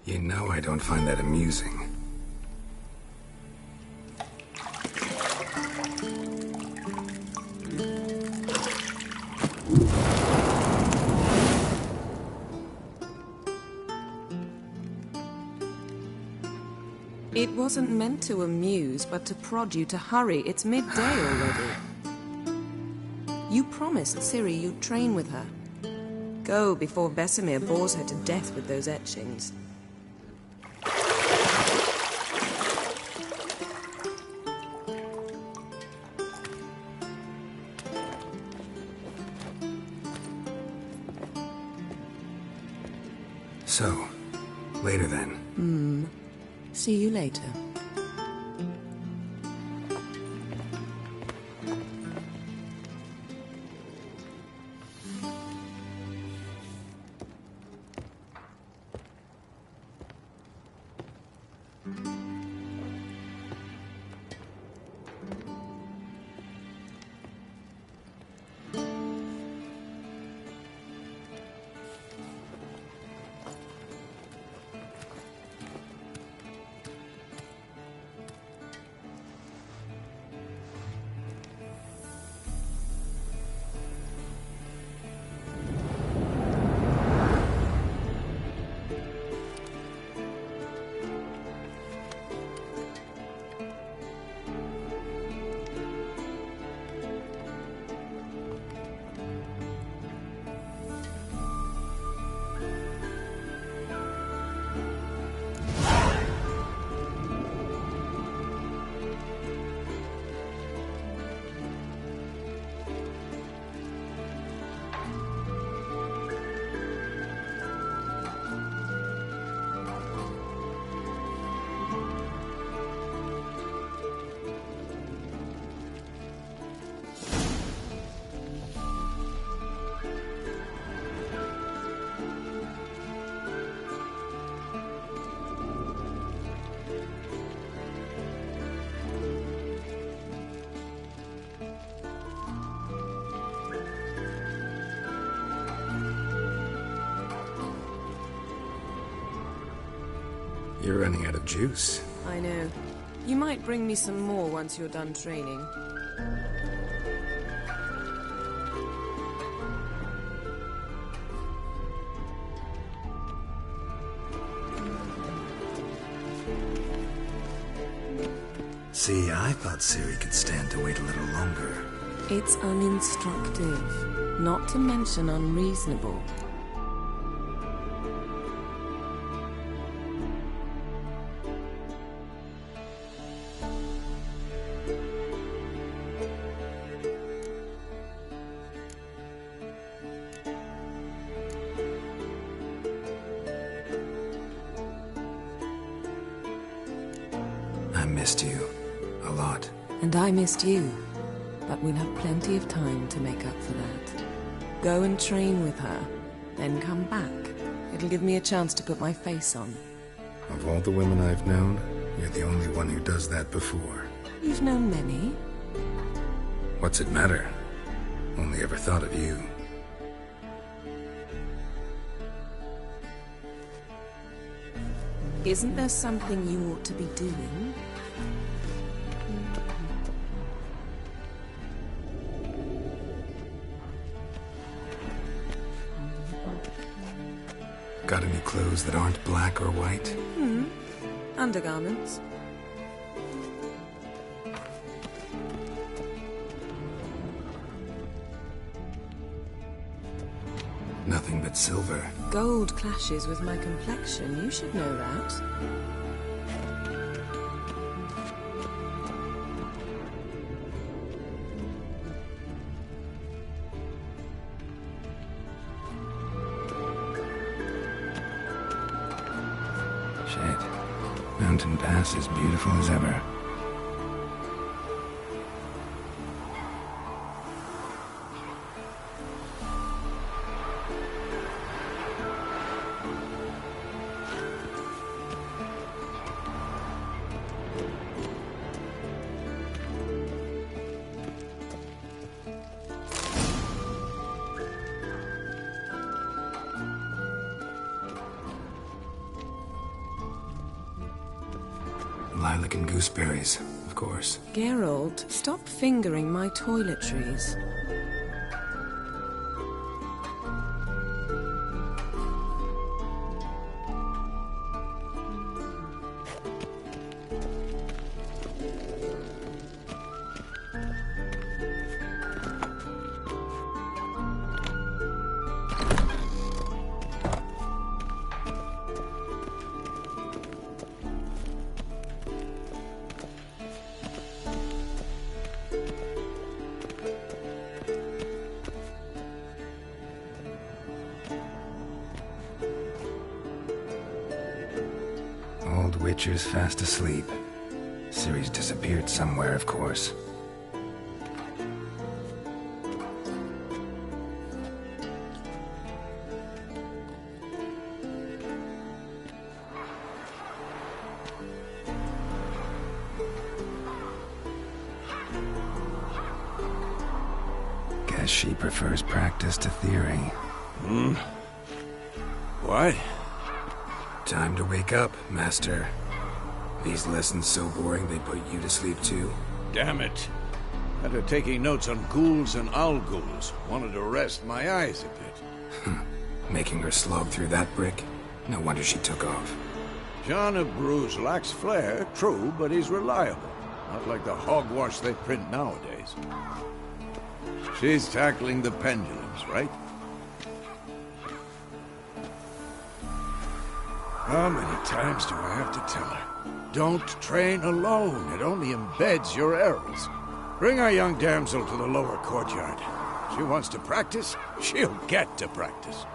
You know I don't find that amusing. It wasn't meant to amuse, but to prod you to hurry. It's midday already. You promised Ciri you'd train with her. Go before Vesemir bores her to death with those etchings. So, later then. See you later. You're running out of juice. I know. You might bring me some more once you're done training. See, I thought Ciri could stand to wait a little longer. It's uninstructive, not to mention unreasonable. I missed you. A lot. And I missed you. But we'll have plenty of time to make up for that. Go and train with her, then come back. It'll give me a chance to put my face on. Of all the women I've known, you're the only one who does that before. You've known many. What's it matter? Only ever thought of you. Isn't there something you ought to be doing? Got any clothes that aren't black or white? Undergarments. Nothing but silver. Gold clashes with my complexion. You should know that. Shit. Mountain Pass is beautiful as ever. lilac and gooseberries, of course. Geralt, stop fingering my toiletries. Old Witcher's fast asleep. Ciri's disappeared somewhere, of course. Guess she prefers practice to theory. What? Time to wake up, Master. These lessons so boring they put you to sleep too. Damn it. After taking notes on ghouls and owl ghouls, wanted to rest my eyes a bit. Making her slog through that brick? No wonder she took off. John of Bruges lacks flair, true, but he's reliable. Not like the hogwash they print nowadays. She's tackling the pendulums, right? How many times do I have to tell her? Don't train alone. It only embeds your errors. Bring our young damsel to the lower courtyard. She wants to practice, she'll get to practice.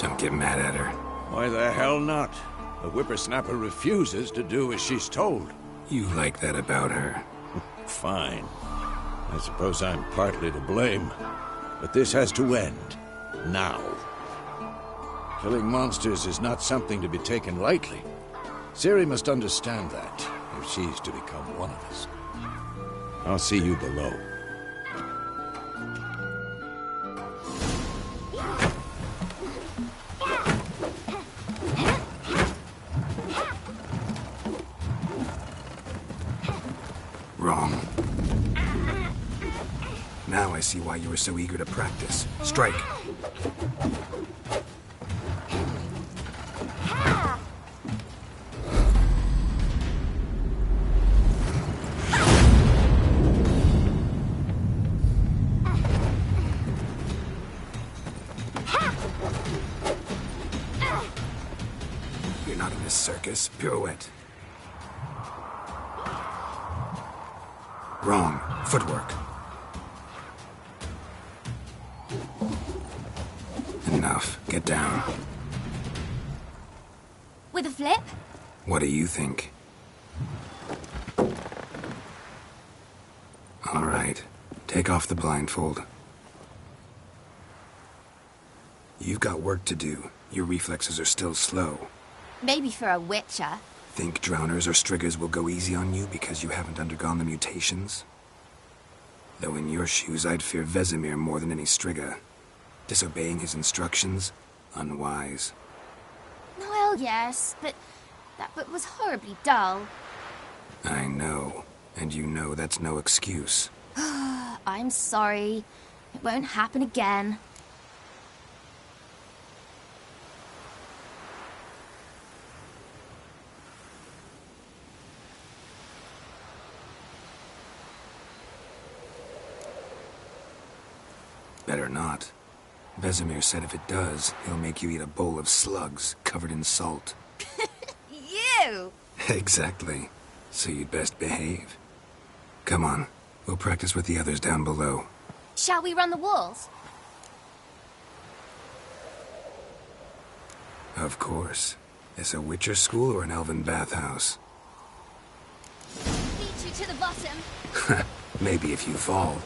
Don't get mad at her. Why the hell not? The whippersnapper refuses to do as she's told. You like that about her. Fine. I suppose I'm partly to blame. But this has to end. Now. Killing monsters is not something to be taken lightly. Ciri must understand that, if she's to become one of us. I'll see you below. Wrong. Now I see why you were so eager to practice. Strike. You're not in this circus. Pirouette. Wrong. Footwork. Enough. Get down. With a flip? What do you think? All right. Take off the blindfold. You've got work to do. Your reflexes are still slow. Maybe for a witcher. Think drowners or striggers will go easy on you because you haven't undergone the mutations? Though in your shoes, I'd fear Vesemir more than any strigger. Disobeying his instructions? Unwise. Well, yes, but that book was horribly dull. I know. And you know that's no excuse. I'm sorry. It won't happen again. Better not. Vesemir said if it does, he'll make you eat a bowl of slugs covered in salt. You! Exactly. So you'd best behave. Come on. We'll practice with the others down below. Shall we run the walls? Of course. Is a Witcher school or an elven bathhouse? Beat you to the bottom. Maybe if you fall.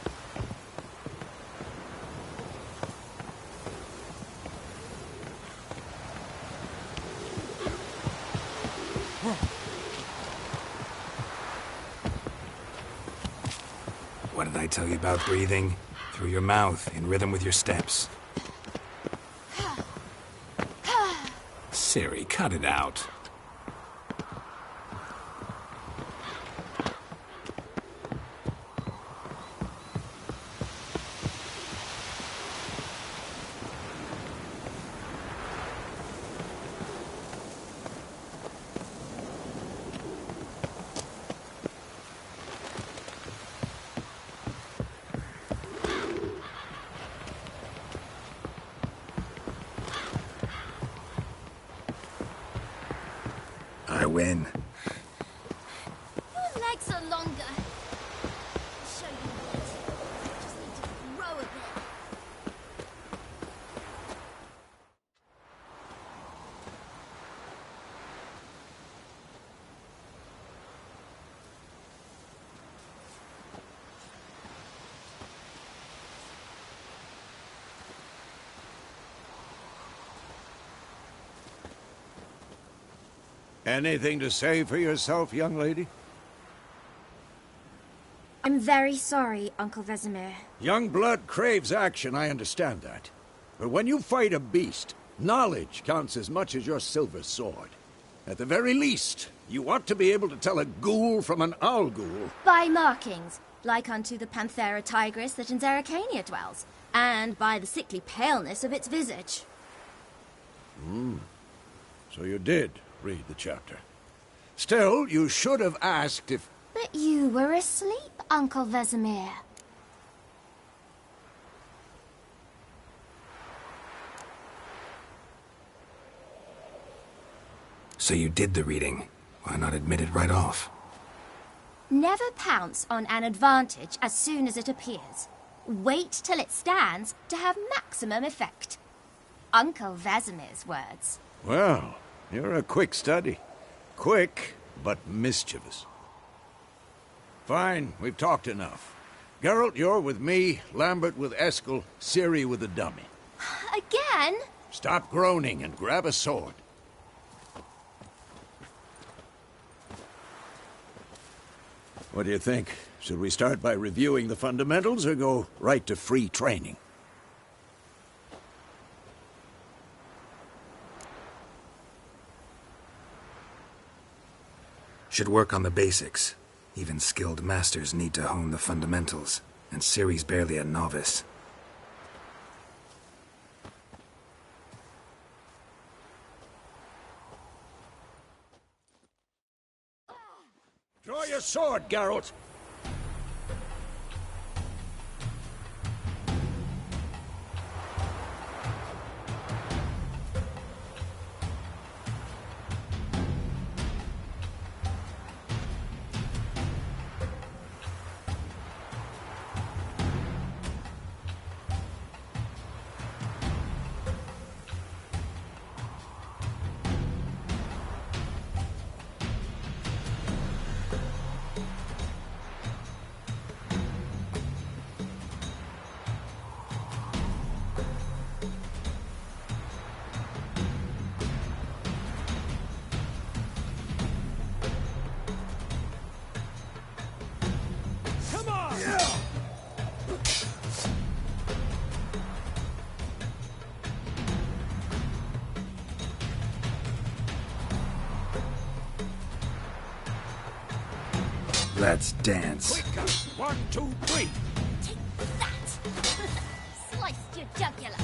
What did I tell you about breathing? Through your mouth, in rhythm with your steps. Ciri, cut it out. I win. Your legs are longer. I'll show you what. Just need to grow a bit. Anything to say for yourself, young lady? I'm very sorry, Uncle Vesemir. Young blood craves action, I understand that. But when you fight a beast, knowledge counts as much as your silver sword. At the very least, you ought to be able to tell a ghoul from an owl ghoul. By markings, like unto the Panthera tigris that in Zeracania dwells, and by the sickly paleness of its visage. So you did read the chapter. Still, you should have asked if... But you were asleep, Uncle Vesemir. So you did the reading. Why not admit it right off? Never pounce on an advantage as soon as it appears. Wait till it stands to have maximum effect. Uncle Vesemir's words. Well, you're a quick study. Quick, but mischievous. Fine, we've talked enough. Geralt, you're with me, Lambert with Eskel, Ciri with the dummy. Again? Stop groaning and grab a sword. What do you think? Should we start by reviewing the fundamentals or go right to free training? Should work on the basics. Even skilled masters need to hone the fundamentals, and Ciri's barely a novice. Draw your sword, Geralt! Let's dance. Quicker! 1, 2, 3! Take that! Sliced your jugular.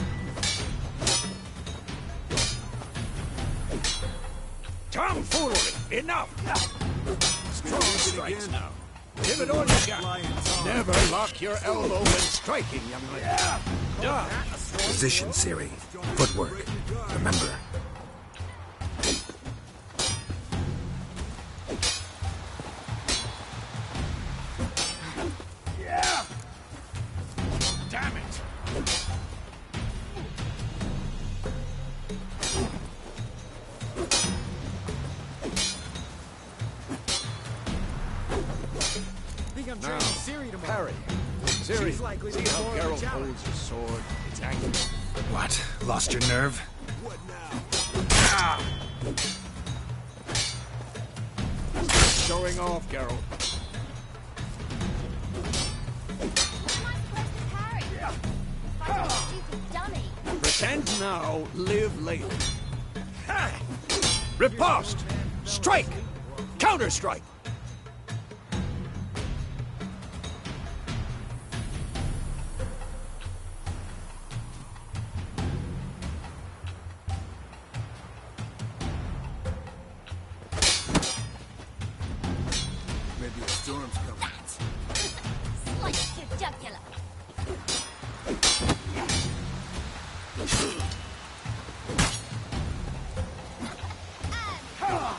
Tomfoolery! Enough! Strong strikes now. Give it all you got. Never lock your elbow when striking, young lady. Dodge. Position, Ciri. Footwork. Remember. Damn it! Now, parry. Ciri, see how Geralt holds his sword? It's accurate. What? Lost your nerve? What now? Showing off, Geralt. Like a stupid dummy. Pretend now, live later. Riposte! Strike! Counter-strike! Maybe a storm's coming. Slice your jugular.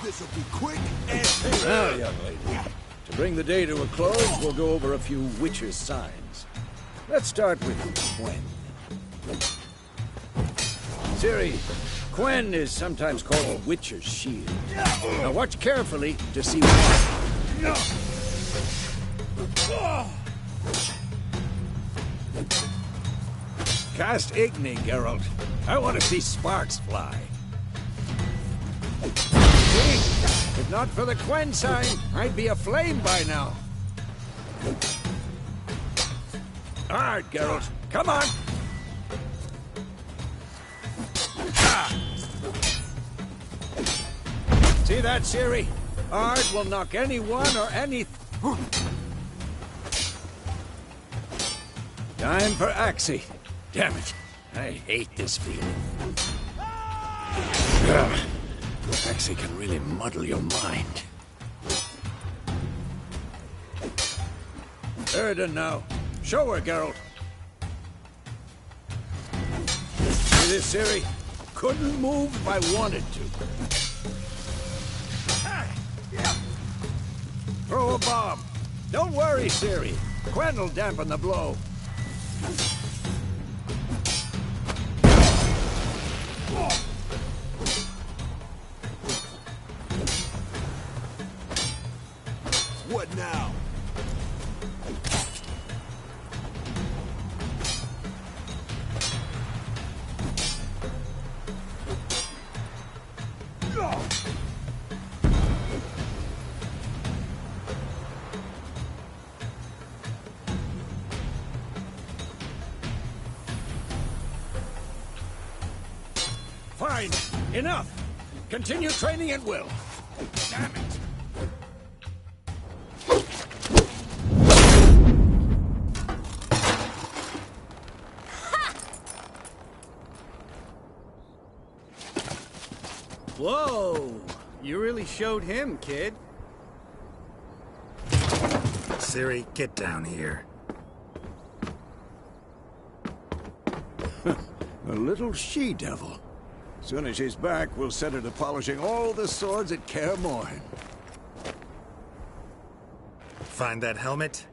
This'll be quick and Now, young lady, to bring the day to a close, we'll go over a few witches' signs. Let's start with Quen. Ciri, Quen is sometimes called a witch's shield. Now watch carefully to see why. Cast Igni, Geralt. I want to see sparks fly. See? If not for the Quen sign, I'd be aflame by now. All right, Geralt. Come on. See that, Ciri? Ard will knock anyone or any... Time for Axie. Damn it. I hate this feeling. Axie can really muddle your mind. Erden now. Show her, Geralt. See this, Ciri? Couldn't move if I wanted to. Throw a bomb. Don't worry, Ciri. Quen will dampen the blow. what now? Fine. Enough. Continue training at will. Damn it. Whoa! You really showed him, kid. Ciri, get down here. A little she-devil. Soon as she's back, we'll set her to polishing all the swords at Kaer Morhen. Find that helmet?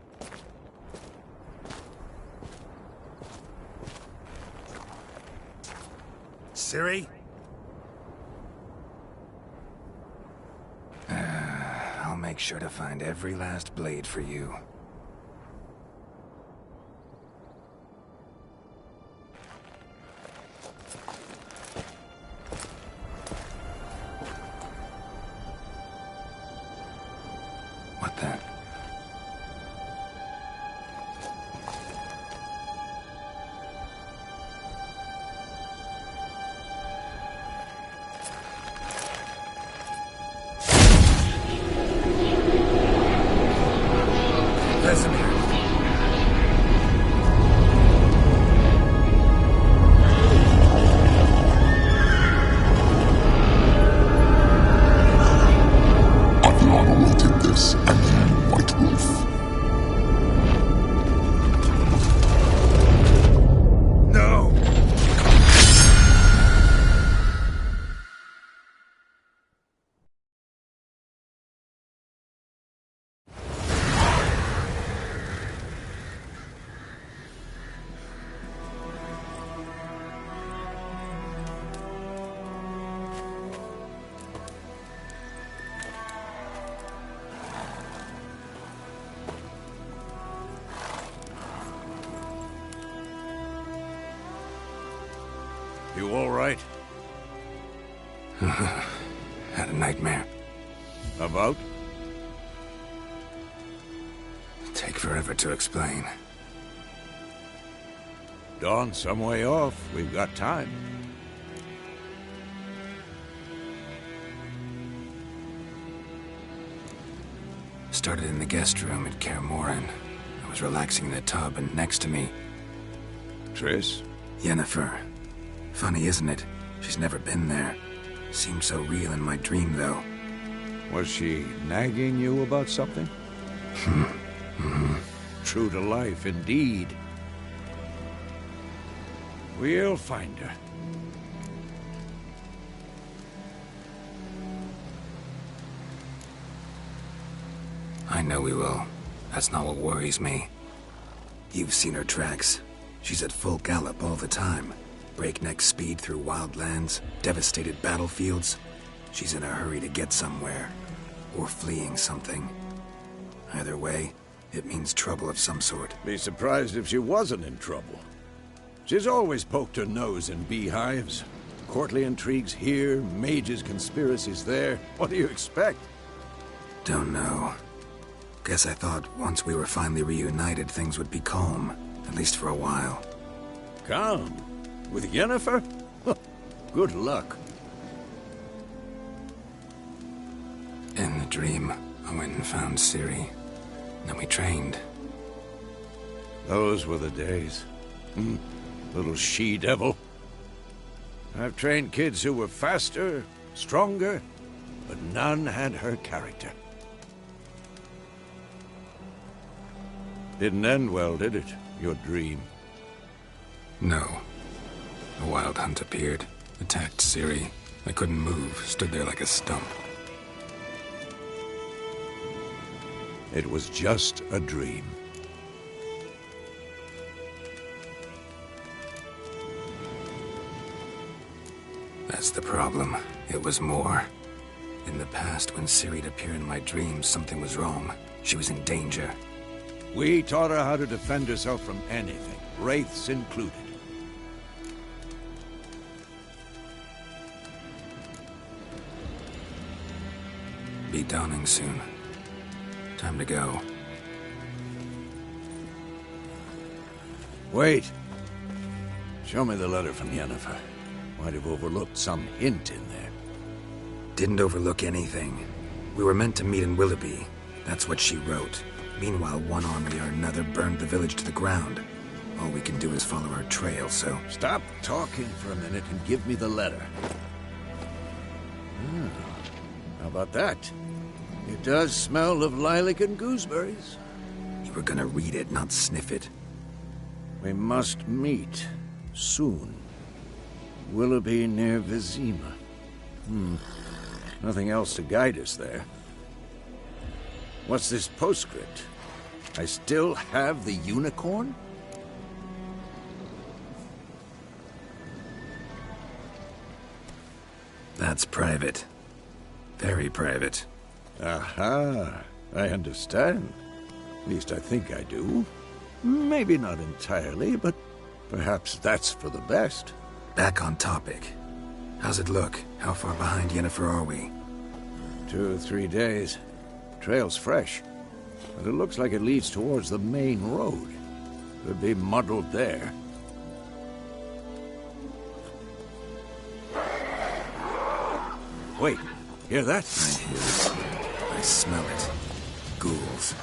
Ciri? I'll make sure to find every last blade for you. What the? Vesemir. Adriana will take this, and then White Wolf. No! You all right? Had a nightmare. About? Take forever to explain. Dawn's some way off. We've got time. Started in the guest room at Kaer Morhen. I was relaxing in the tub, and next to me, Triss? Yennefer. Funny, isn't it? She's never been there. Seemed so real in my dream, though. Was she nagging you about something? True to life, indeed. We'll find her. I know we will. That's not what worries me. You've seen her tracks. She's at full gallop all the time. Breakneck speed through wild lands, devastated battlefields. She's in a hurry to get somewhere. Or fleeing something. Either way, it means trouble of some sort. Be surprised if she wasn't in trouble. She's always poked her nose in beehives. Courtly intrigues here, mages' conspiracies there. What do you expect? Don't know. Guess I thought once we were finally reunited, things would be calm. At least for a while. Calm? With Yennefer? Good luck. In the dream, I went and found Ciri. Then we trained. Those were the days. Little she-devil. I've trained kids who were faster, stronger, but none had her character. Didn't end well, did it? Your dream? No. A wild hunt appeared, attacked Ciri. I couldn't move, stood there like a stump. It was just a dream. That's the problem. It was more. In the past, when Ciri'd appear in my dreams, something was wrong. She was in danger. We taught her how to defend herself from anything, wraiths included. Be dawning soon. Time to go. Wait. Show me the letter from Yennefer. Might have overlooked some hint in there. Didn't overlook anything. We were meant to meet in Willoughby. That's what she wrote. Meanwhile, one army or another burned the village to the ground. All we can do is follow her trail, so... Stop talking for a minute and give me the letter. How about that? It does smell of lilac and gooseberries. You were gonna read it, not sniff it. We must meet. Soon. Willoughby near Vizima. Nothing else to guide us there. What's this postscript? I still have the unicorn? That's private. Very private. Aha, I understand. At least I think I do. Maybe not entirely, but perhaps that's for the best. Back on topic. How's it look? How far behind Yennefer are we? 2 or 3 days. Trail's fresh, but it looks like it leads towards the main road. Could be muddled there. Wait, hear that? I hear it. I smell it. Ghouls.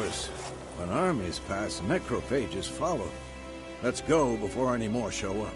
dangerous. When armies pass, necrophages follow. Let's go before any more show up.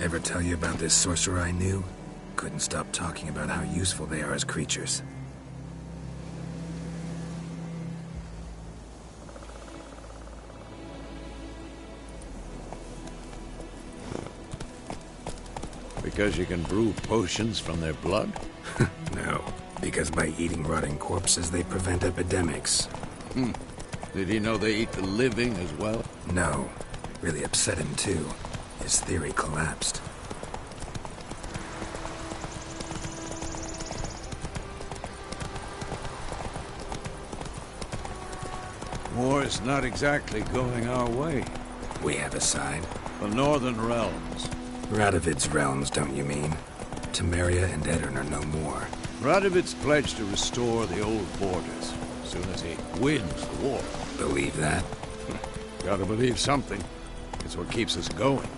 Ever tell you about this sorcerer I knew? Couldn't stop talking about how useful they are as creatures. Because you can brew potions from their blood? No, because by eating rotting corpses, they prevent epidemics. Did he know they eat the living as well? No. Really upset him, too. His theory collapsed. War's not exactly going our way. We have a side. The Northern Realms. Radovid's realms, don't you mean? Temeria and Edirn are no more. Radovid's pledged to restore the old borders as soon as he wins the war. Believe that? Gotta believe something. It's what keeps us going.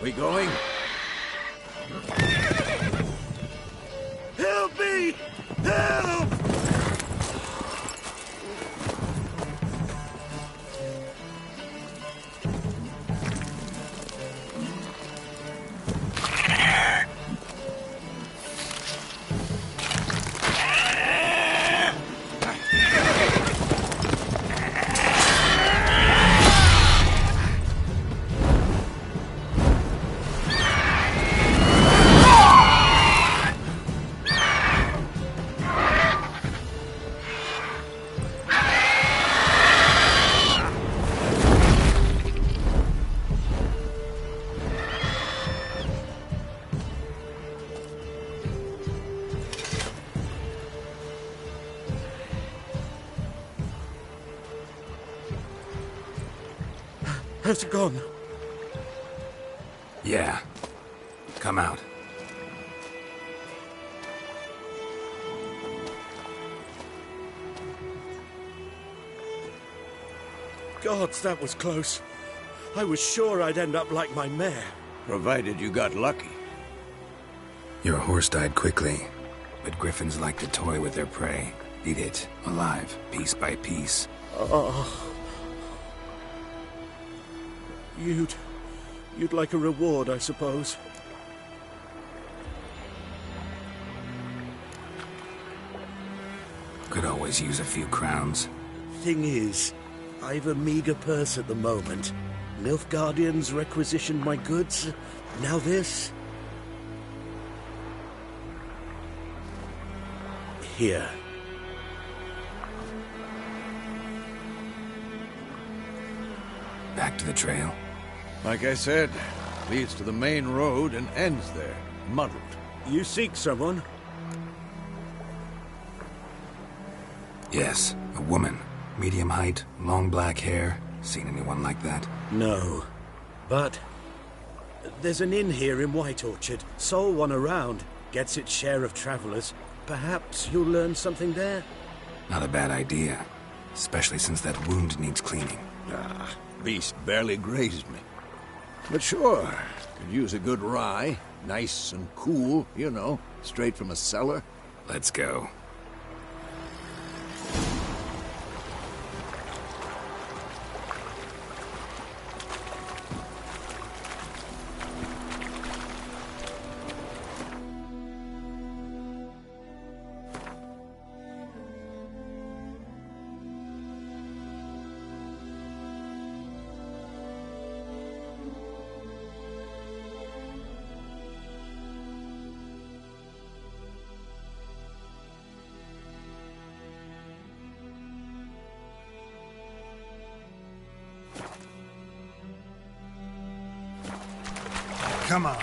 We going? Help me! Help! Has it gone? Yeah. Come out. Gods, that was close. I was sure I'd end up like my mare. Provided you got lucky. Your horse died quickly, but griffins like to toy with their prey. Eat it, alive, piece by piece. You'd like a reward, I suppose. Could always use a few crowns. Thing is, I've a meager purse at the moment. Nilfgaardians requisitioned my goods. Now this. Here. Back to the trail. Like I said, leads to the main road and ends there, muddled. You seek someone? Yes, a woman. Medium height, long black hair. Seen anyone like that? No. But there's an inn here in White Orchard. Sole one around. Gets its share of travelers. Perhaps you'll learn something there? Not a bad idea. Especially since that wound needs cleaning. Beast barely grazed me. But sure, could use a good rye. Nice and cool, you know, straight from a cellar. Let's go. Come on.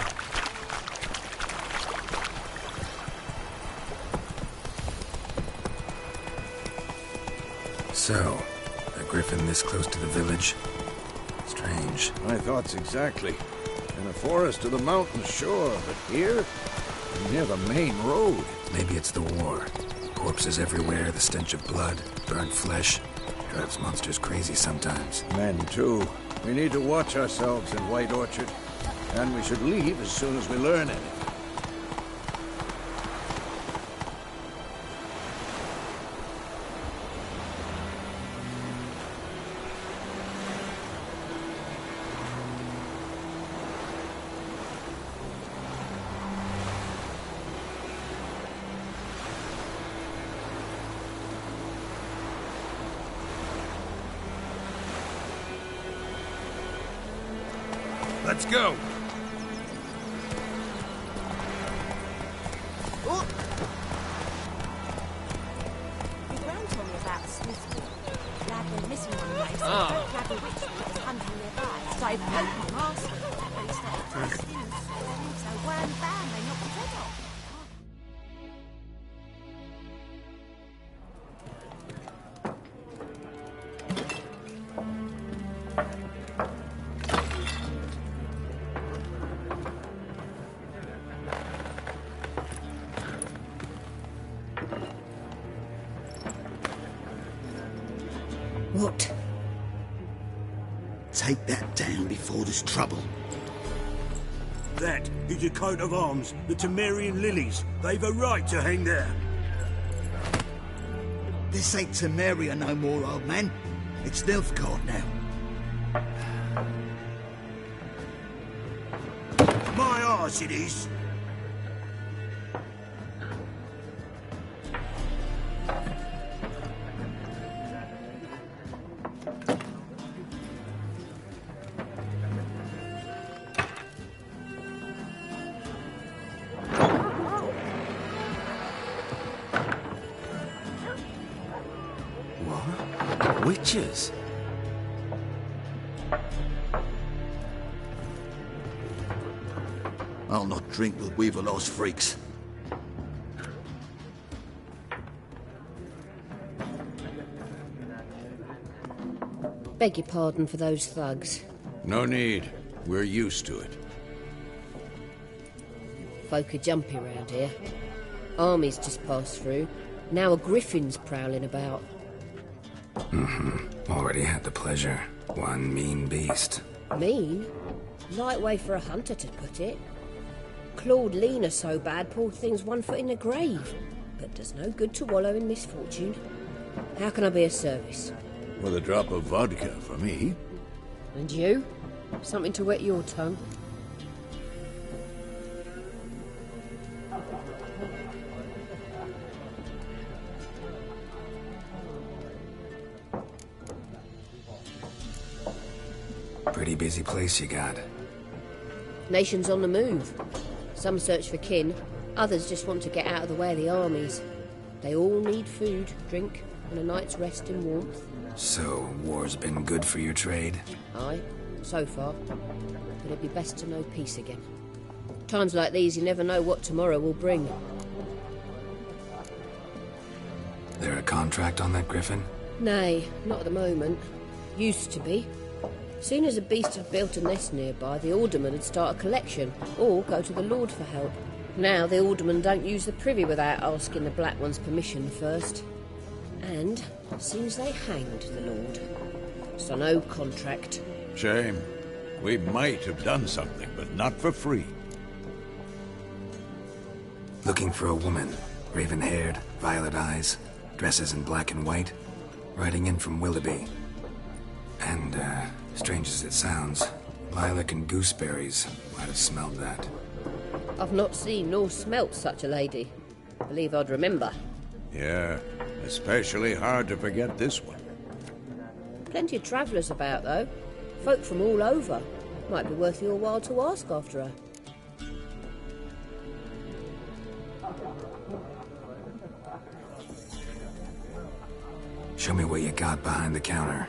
So, a griffin this close to the village? Strange. My thoughts exactly. In a forest to the mountains, sure, but here? Near the main road. Maybe it's the war. Corpses everywhere, the stench of blood, burnt flesh. Drives monsters crazy sometimes. Men, too. We need to watch ourselves in White Orchard. And we should leave as soon as we learn anything. Let's go. Your grand told me about Smithfield. Lad went missing one night, so a clever witch was hunting nearby. Started poking my arse. And he started twisting and swirling, so wham bam, they knocked his head off. What? Take that down before there's trouble. That is your coat of arms, the Temerian lilies. They've a right to hang there. This ain't Temeria no more, old man. It's Nilfgaard now. My arse it is. What? Witches? I'll not drink with Weaverlaw's freaks. Beg your pardon for those thugs. No need. We're used to it. Folk are jumpy round here. Armies just passed through. Now a griffin's prowling about. Already had the pleasure. One mean beast. Mean? Light way for a hunter to put it. Clawed Lena so bad, poor thing's 1 foot in the grave. But does no good to wallow in misfortune. How can I be of service? With a drop of vodka for me. And you? Something to wet your tongue? Pretty busy place you got. Nations on the move. Some search for kin, others just want to get out of the way of the armies. They all need food, drink, and a night's rest and warmth. So, war's been good for your trade? Aye, so far. But it'd be best to know peace again. Times like these, you never know what tomorrow will bring. There a contract on that griffin? Nay, not at the moment. Used to be. Soon as a beast had built a nest nearby, the alderman would start a collection, or go to the Lord for help. Now the alderman don't use the privy without asking the Black One's permission first. And seems they hanged the Lord. So no contract. Shame. We might have done something, but not for free. Looking for a woman. Raven-haired, violet eyes, dresses in black and white. Riding in from Willoughby. And, strange as it sounds, lilac and gooseberries might have smelled that. I've not seen nor smelt such a lady. Believe I'd remember. Yeah, especially hard to forget this one. Plenty of travellers about, though. Folk from all over. Might be worth your while to ask after her. Show me what you got behind the counter.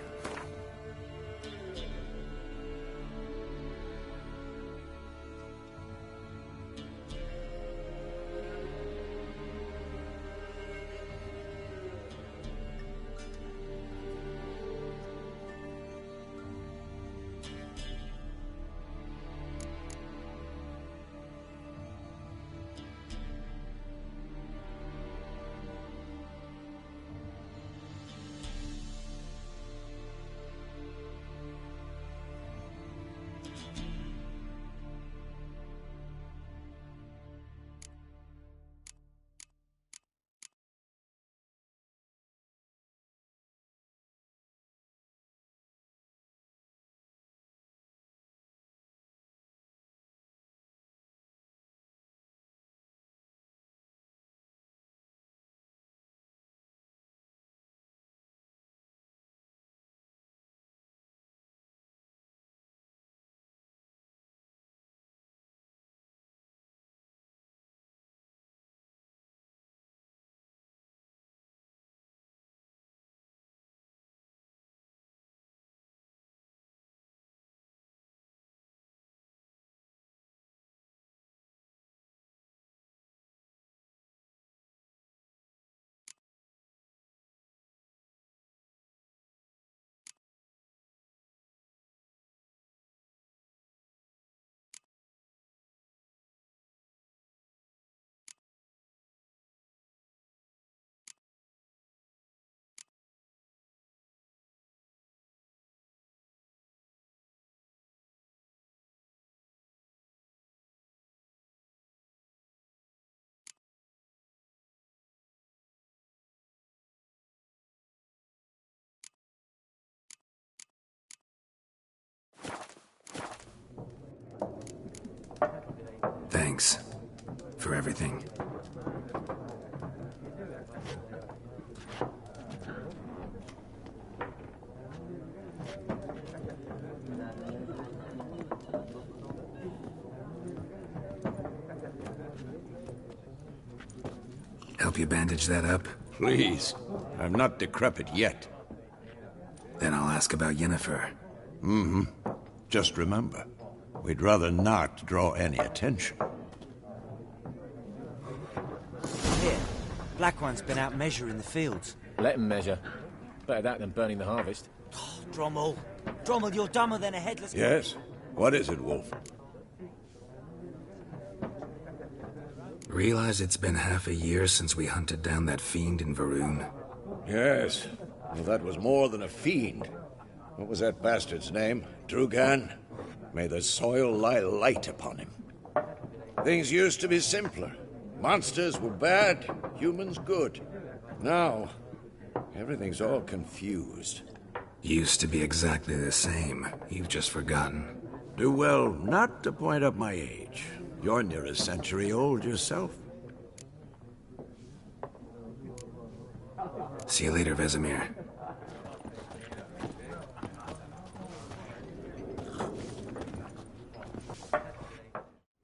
Thanks. For everything. Help you bandage that up? Please. I'm not decrepit yet. Then I'll ask about Yennefer. Mm-hmm. Just remember, we'd rather not draw any attention. Here, Black One's been out measuring the fields. Let him measure. Better that than burning the harvest. Oh, Drommel. Drommel, you're dumber than a headless... Yes? What is it, Wolf? Realize it's been half a year since we hunted down that fiend in Varun? Yes. Well, that was more than a fiend. What was that bastard's name? Drugan? May the soil lie light upon him. Things used to be simpler. Monsters were bad, humans good. Now, everything's all confused. Used to be exactly the same. You've just forgotten. Do well not to point up my age. You're near a century old yourself. See you later, Vesemir.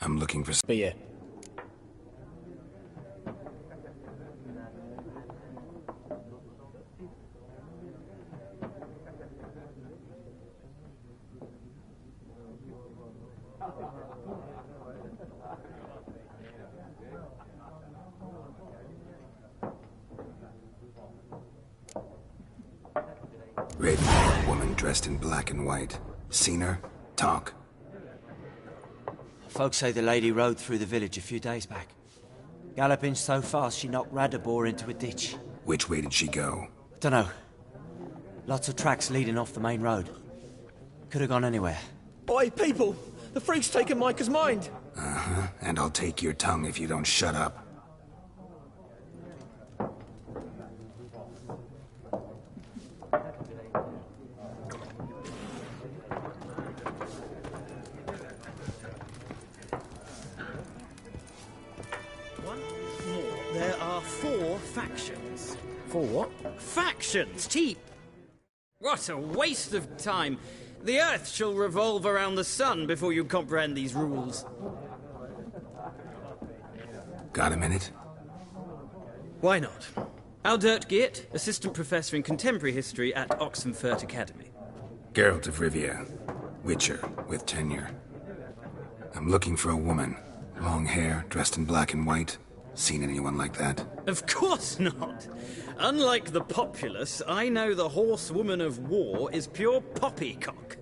I'm looking for... Spear. Red-haired woman dressed in black and white. Seen her? Talk. Folks say the lady rode through the village a few days back. Galloping so fast she knocked Radabor into a ditch. Which way did she go? Dunno. Lots of tracks leading off the main road. Could have gone anywhere. Oi, people! The freak's taken Micah's mind! Uh-huh. And I'll take your tongue if you don't shut up. There are 4 factions. 4 what? Factions! What a waste of time! The Earth shall revolve around the sun before you comprehend these rules. Got a minute? Why not? Aldert Geert, Assistant Professor in Contemporary History at Oxenfurt Academy. Geralt of Rivia. Witcher, with tenure. I'm looking for a woman. Long hair, dressed in black and white. Seen anyone like that? Of course not! Unlike the populace, I know the horsewoman of war is pure poppycock.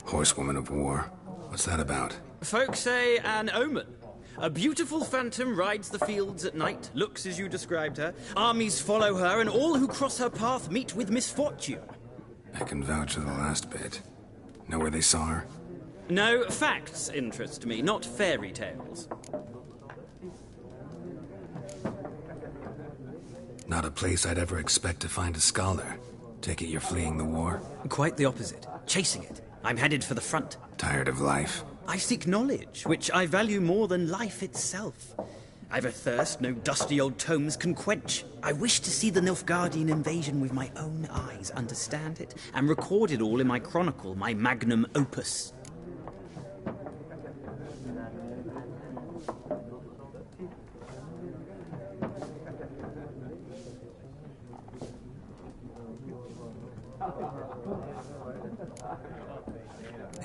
Horsewoman of war? What's that about? Folk say an omen. A beautiful phantom rides the fields at night, looks as you described her. Armies follow her, and all who cross her path meet with misfortune. I can vouch for the last bit. Know where they saw her? No, facts interest me, not fairy tales. Not a place I'd ever expect to find a scholar. Take it you're fleeing the war? Quite the opposite. Chasing it. I'm headed for the front. Tired of life? I seek knowledge, which I value more than life itself. I've a thirst no dusty old tomes can quench. I wish to see the Nilfgaardian invasion with my own eyes, understand it, and record it all in my chronicle, my magnum opus.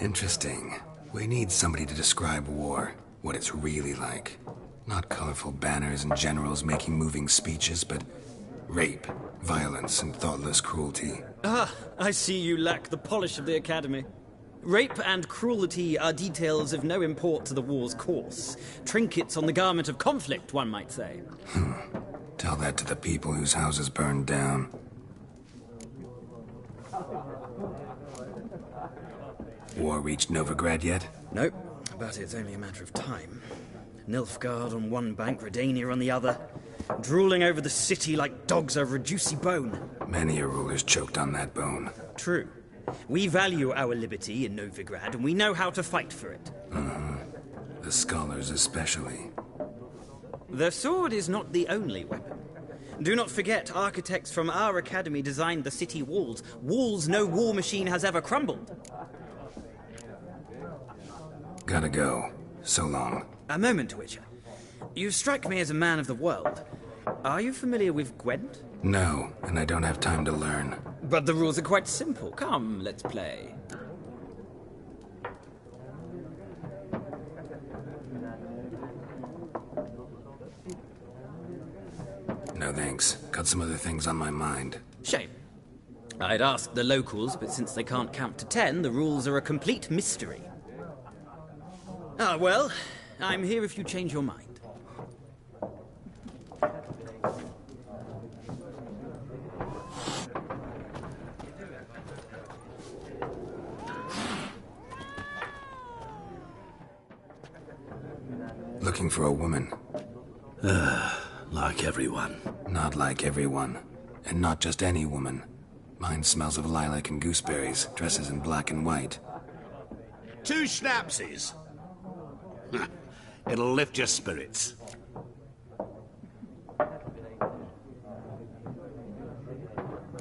Interesting. We need somebody to describe war, what it's really like. Not colorful banners and generals making moving speeches, but rape, violence, and thoughtless cruelty. Ah, I see you lack the polish of the Academy. Rape and cruelty are details of no import to the war's course. Trinkets on the garment of conflict, one might say. Tell that to the people whose houses burned down. War reached Novigrad yet? Nope, but it's only a matter of time. Nilfgaard on one bank, Redania on the other, drooling over the city like dogs over a juicy bone. Many a ruler's choked on that bone. True. We value our liberty in Novigrad, and we know how to fight for it. The scholars especially. The sword is not the only weapon. Do not forget, architects from our academy designed the city walls. Walls no war machine has ever crumbled. Gotta go. So long. A moment, Witcher. You strike me as a man of the world. Are you familiar with Gwent? No, and I don't have time to learn. But the rules are quite simple. Come, let's play. No thanks. Got some other things on my mind. Shame. I'd ask the locals, but since they can't count to 10, the rules are a complete mystery. Ah, well, I'm here if you change your mind. Looking for a woman. Like everyone. Not like everyone. And not just any woman. Mine smells of lilac and gooseberries, dresses in black and white. 2 schnapsies. It'll lift your spirits.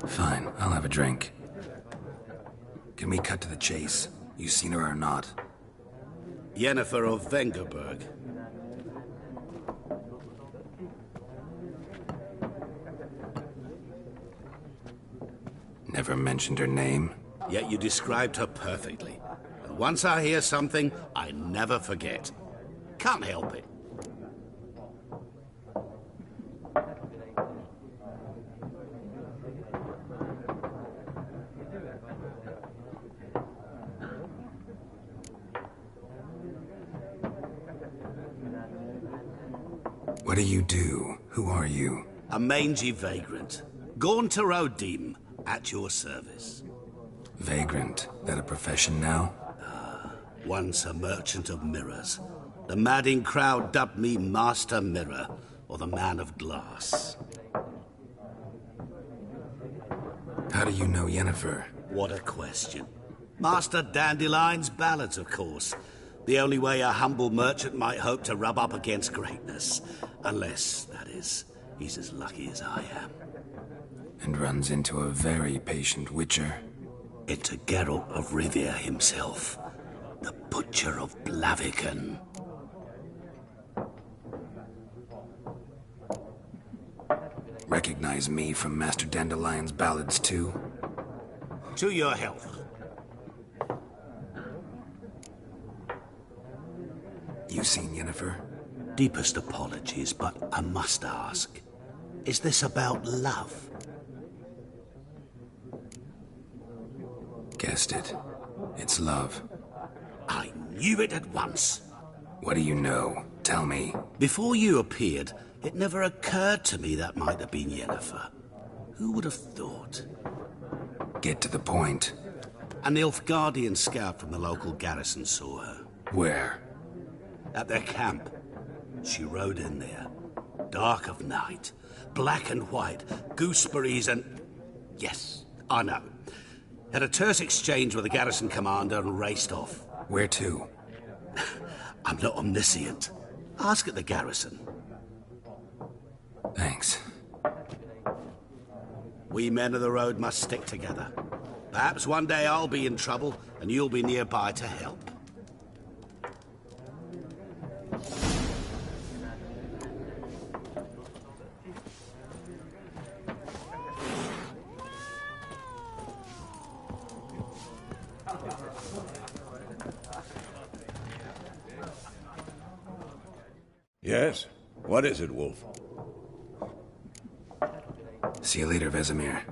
Fine, I'll have a drink. Can we cut to the chase? You seen her or not? Yennefer of Vengerberg. Never mentioned her name. Yet you described her perfectly. And once I hear something, I never forget. Can't help it. What do you do? Who are you? A mangy vagrant. Gaunter Odim, at your service. Vagrant. That a profession now? Once a merchant of mirrors. The madding crowd dubbed me Master Mirror, or the Man of Glass. How do you know Yennefer? What a question. Master Dandelion's ballads, of course. The only way a humble merchant might hope to rub up against greatness. Unless, that is, he's as lucky as I am. And runs into a very patient witcher. Into Geralt of Rivia himself. The Butcher of Blaviken. Recognize me from Master Dandelion's ballads, too? To your health. You seen Yennefer? Deepest apologies, but I must ask. Is this about love? Guessed it. It's love. I knew it at once. What do you know? Tell me. Before you appeared, it never occurred to me that might have been Yennefer. Who would have thought? Get to the point. An Nilfgaardian scout from the local garrison saw her. Where? At their camp. She rode in there. Dark of night. Black and white. Gooseberries and... Yes, I know. Had a terse exchange with the garrison commander and raced off. Where to? I'm not omniscient. Ask at the garrison. Thanks. We men of the road must stick together. Perhaps one day I'll be in trouble and you'll be nearby to help. Yes? What is it, Wolf? See you later, Vesemir.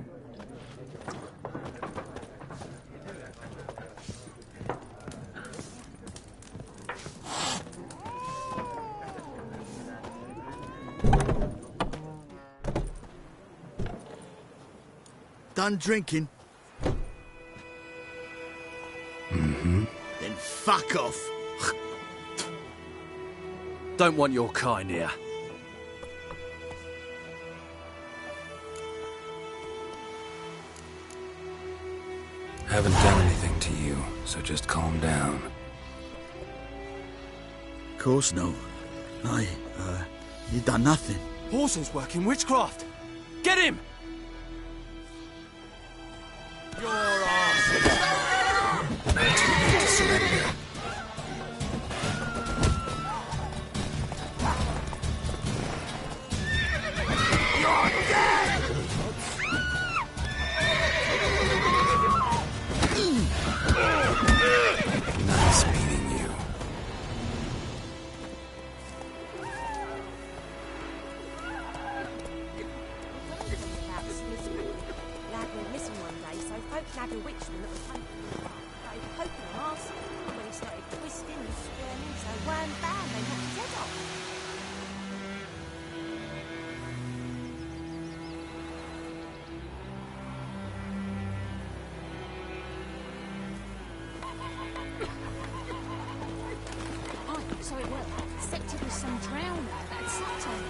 Done drinking? Mm-hmm. Then fuck off. Don't want your kind here. Haven't done anything to you, so just calm down. Of course no. You done nothing. Horsel's working witchcraft! Get him! Your ass! Now too late to surrender. You're dead! Nice meeting you. Lad went missing one day, so folk nabbed a witchman that was hunting him. Started poking him arse. When he started twisting and squirming, so wham bam, they knocked his head off. So it was. Except it was some drowner that had slept on him.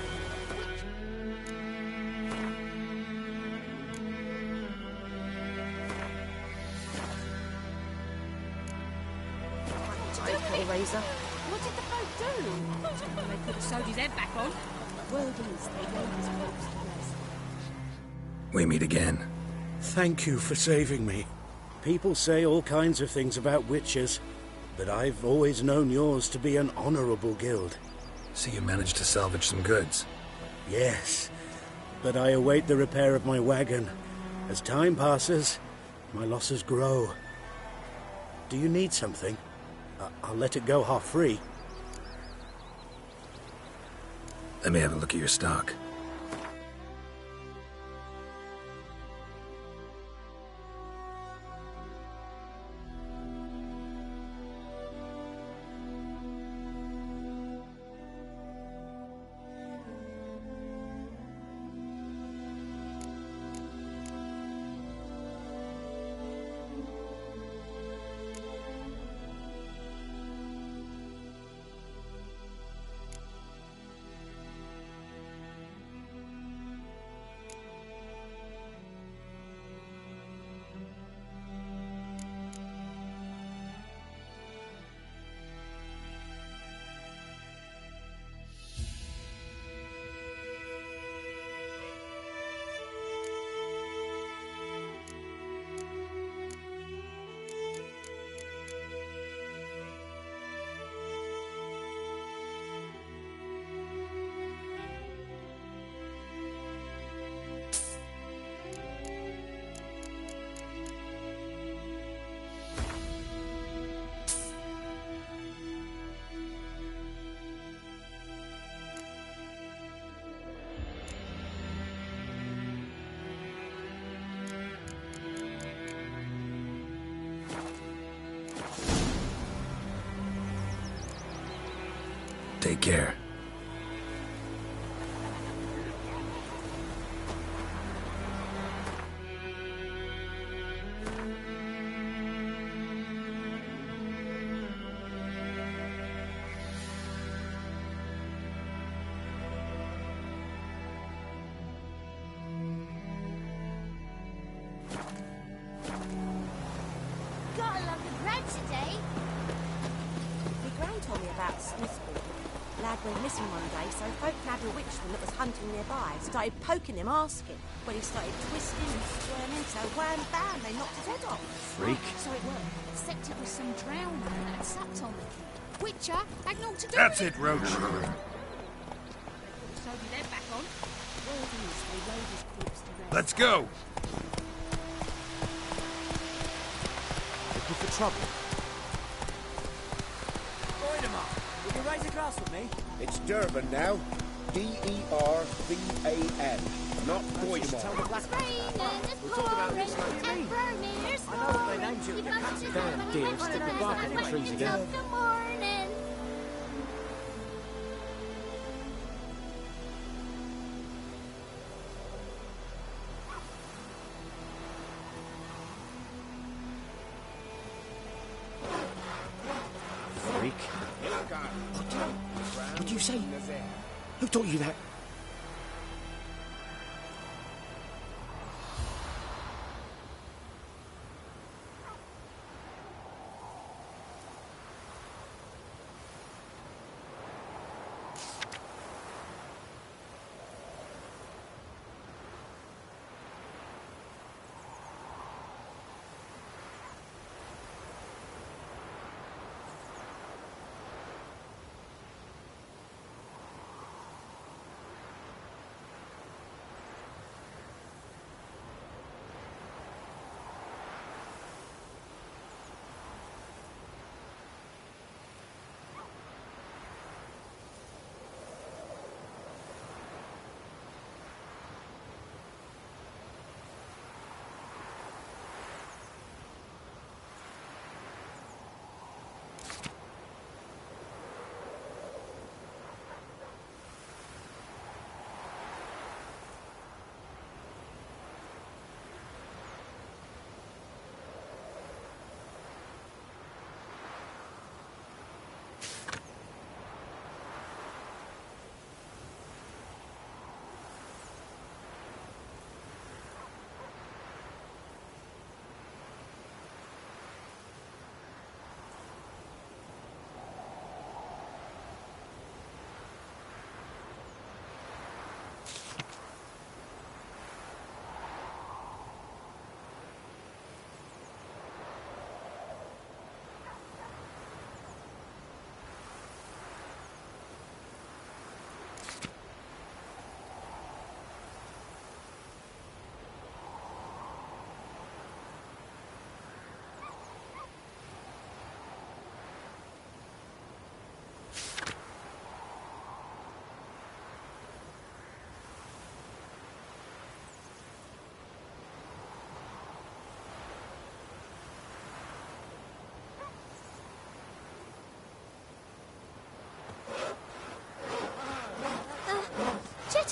Razor. What did the folk do? They could have sewed his head back on. Word is they laid his corpse to rest. We meet again. Thank you for saving me. People say all kinds of things about witches, but I've always known yours to be an honorable guild. So you managed to salvage some goods? Yes, but I await the repair of my wagon. As time passes, my losses grow. Do you need something? I'll let it go half-free. Let me have a look at your stock. Take care. Got a lot of bread today. My gran told me about Smith's boy. Lad went missing one day, so folk nabbed a witchman that was hunting nearby. Started poking him, asking. When he started twisting and squirming, so wham bam, they knocked his head off. Freak. So it was. Except it was some drowner that had slept on the kid. Witcher had naught to do That's with it, Roach. Sewed his head back on. Word is they laid his corpse to rest. Let's go. Looking for trouble. Will you raise a glass with me? It's Durban now. D-E-R-B-A-N. Not Boydemar. It's raining, it's We'll talk about this pouring, later. and burning, there's I know what they named you. Damn, dear, stick the bark in the trees again. Till the morning. Freak. What did you say? Who taught you that?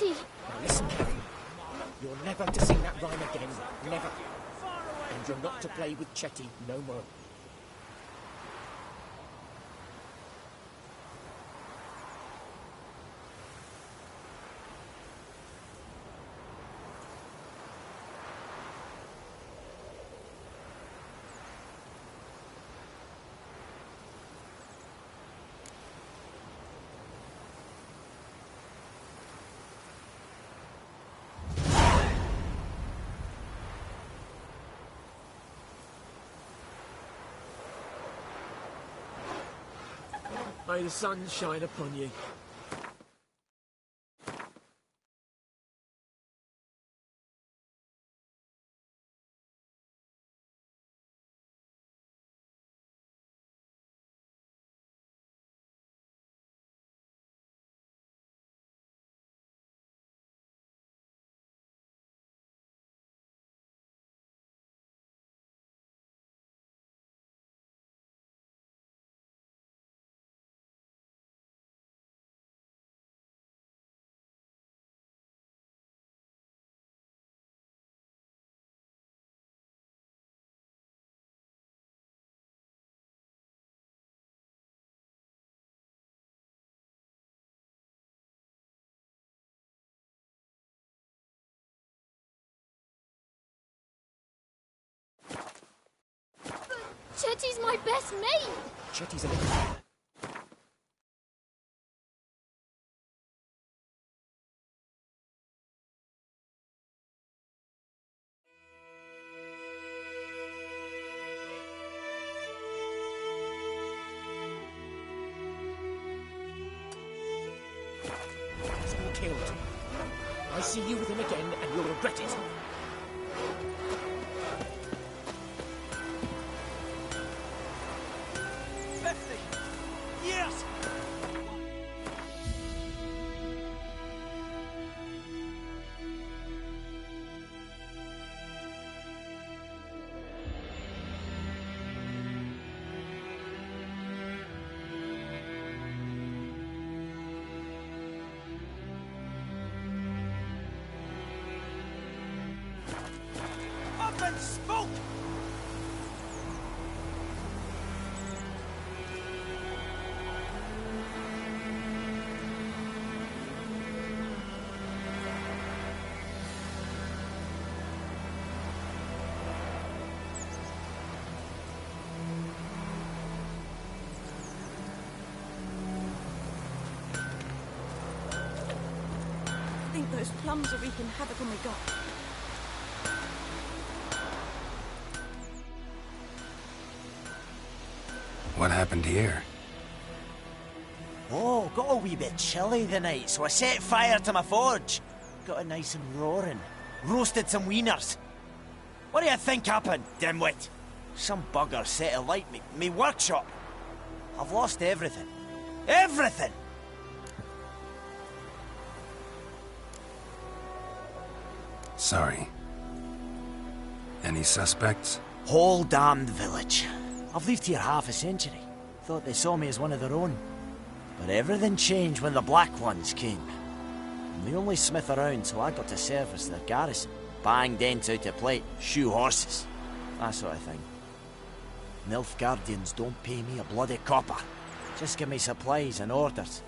Chetty! Now listen carefully. You're never to sing that rhyme again. Never. And you're not to play with Chetty no more. May the sun shine upon you. Chetty's my best mate! Chetty's a little... He's been killed. I see you with him again, and you'll regret it. Yes! Up and smoke! I think those plums are wreaking havoc on my gut. What happened here? Oh, got a wee bit chilly the night, so I set fire to my forge. Got it nice and roaring. Roasted some wieners. What do you think happened, dimwit? Some bugger set alight me workshop. I've lost everything. Everything! Sorry. Any suspects? Whole damned village. I've lived here half a century. Thought they saw me as one of their own. But everything changed when the Black Ones came. I'm the only smith around, so I got to service their garrison. Bang dents out of plate, shoe horses. That sort of thing. Nilfgaardians don't pay me a bloody copper. Just give me supplies and orders.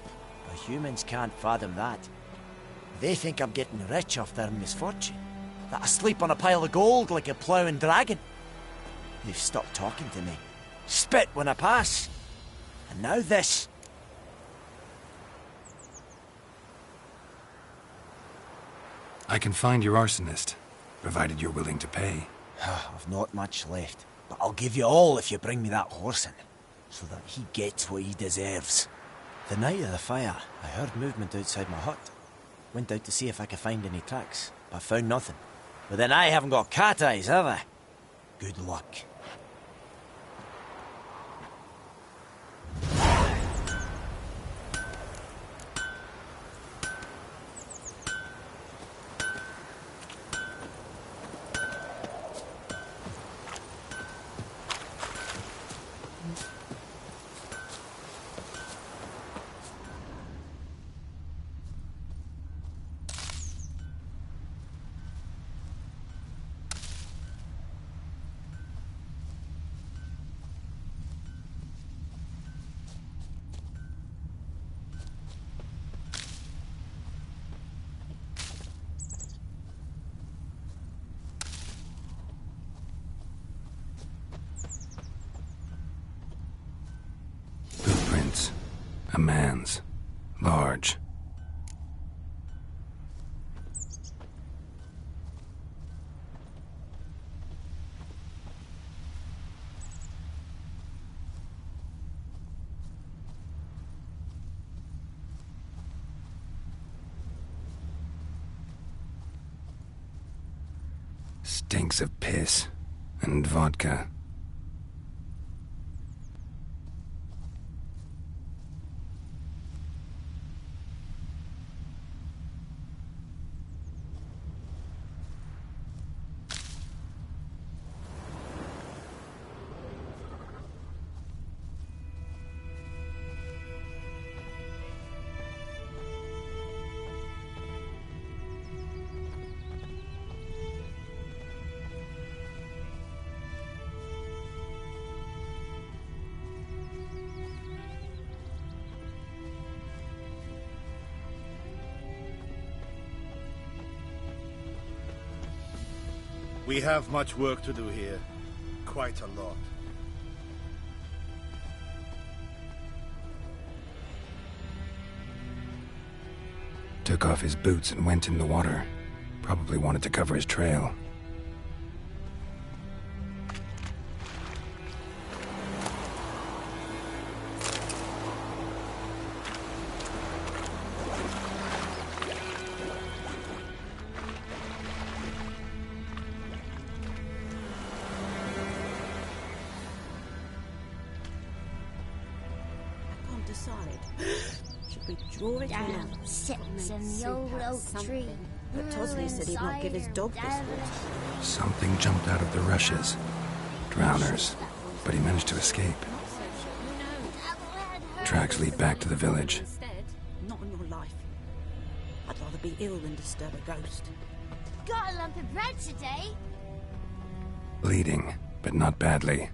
But humans can't fathom that. They think I'm getting rich off their misfortune. That I sleep on a pile of gold like a ploughing dragon. They've stopped talking to me. Spit when I pass. And now this. I can find your arsonist, provided you're willing to pay. I've not much left, but I'll give you all if you bring me that horse in, so that he gets what he deserves. The night of the fire, I heard movement outside my hut. Went out to see if I could find any tracks, but found nothing. But then I haven't got cat eyes, have I? Good luck. A man's. Large. Stinks of piss and vodka. We have much work to do here. Quite a lot. Took off his boots and went in the water. Probably wanted to cover his trail. Should we draw it Down or sits in the old oak tree. But Tosley said he'd not give his dog this water. Something jumped out of the rushes. Drowners. But he managed to escape. Tracks lead back to the village. Not on your life. I'd rather be ill than disturb a ghost. Got a lump of bread today. Bleeding, but not badly.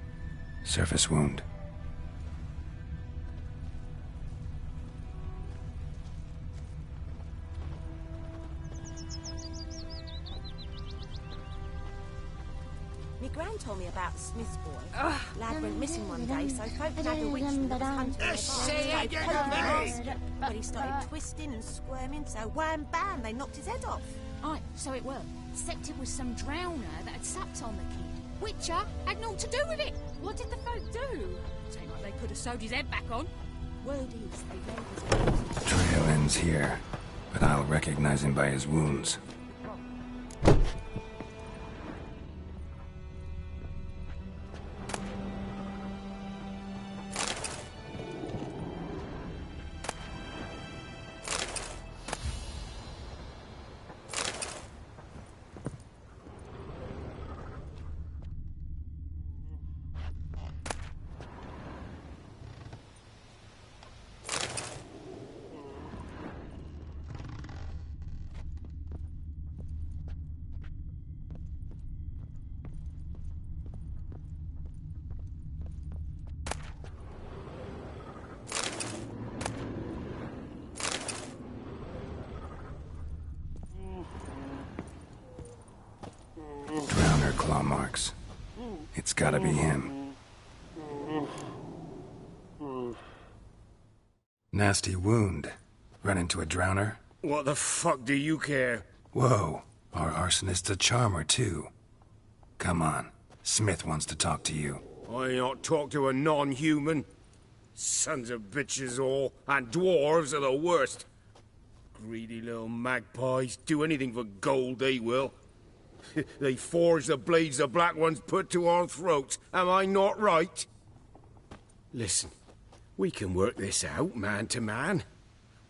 Surface wound. My gran told me about Smith's boy. Lad went missing one day, so folk had a witch that was hunting nearby. But he started twisting and squirming, so wham bam, they knocked his head off. Aye, so it were. Except it was some drowner that had supped on the kid. Witcher had naught to do with it. What did the folk do? Seemed like they could have sewed his head back on. Word is, they laid his Trail ends here, but I'll recognize him by his wounds. Drowner claw marks. It's gotta be him. Nasty wound. Run into a drowner? What the fuck do you care? Whoa, our arsonist's a charmer too. Come on, Smith wants to talk to you. I not talk to a non-human. Sons of bitches all, and dwarves are the worst. Greedy little magpies, do anything for gold, they will. They forge the blades the black ones put to our throats. Am I not right? Listen, we can work this out, man to man.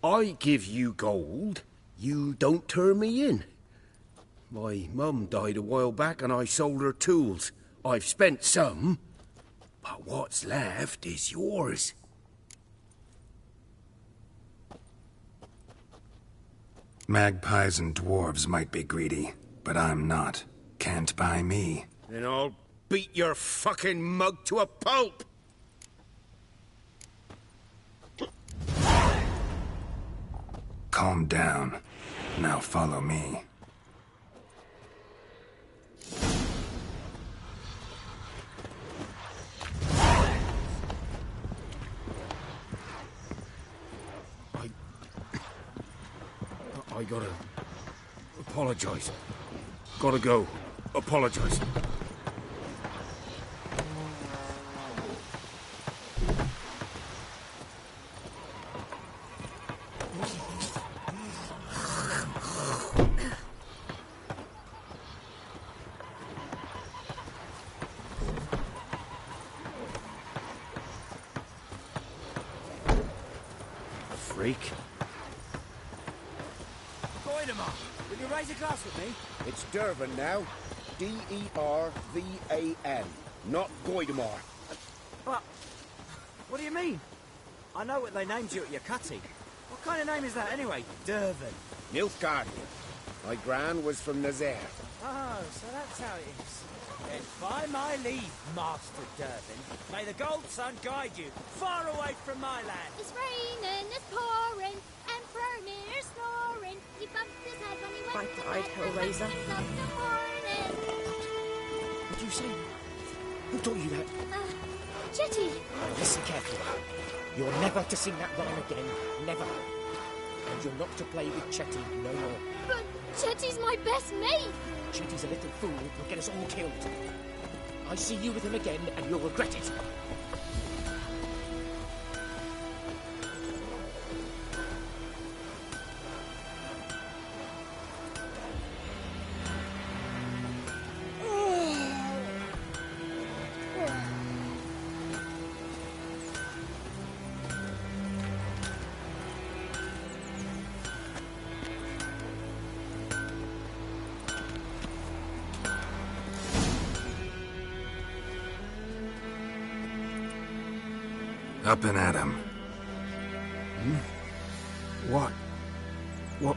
I give you gold, you don't turn me in. My mum died a while back and I sold her tools. I've spent some, but what's left is yours. Magpies and dwarves might be greedy, but I'm not. Can't buy me. Then I'll beat your fucking mug to a pulp! Calm down. Now follow me. I gotta apologize. Gotta go. Apologize. Freak. Goidemar, will you raise a glass with me? It's Dervan now. D-E-R-V-A-N. Not Goidemar. But, what do you mean? I know what they named you at your cutty. What kind of name is that anyway? Dervan. Nilfgaardian. My gran was from Nazaire. Oh, so that's how it is. Then by my leave, Master Dervan, may the gold sun guide you far away from my land. It's raining, it's pouring, and Vermeer's snoring. He bumped his head when he went I died, Hellraiser. What'd you say? Who taught you that? Chetty. Listen carefully. You're never to sing that rhyme again. Never. And you're not to play with Chetty no more. But Chetty's my best mate. Chetty's a little fool who'll get us all killed. I see you with him again, and you'll regret it. Up and at 'em.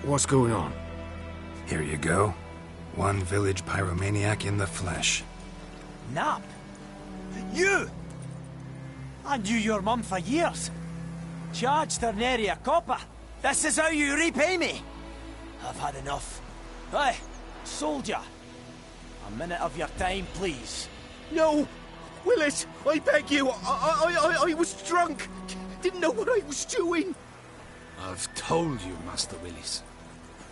What's going on? Here you go. One village pyromaniac in the flesh. Nap? You? I knew your mum for years. Charged her nary a copper. This is how you repay me. I've had enough. Hey, soldier. A minute of your time, please. No! Willis, I beg you. I was drunk. Didn't know what I was doing. I've told you, Master Willis.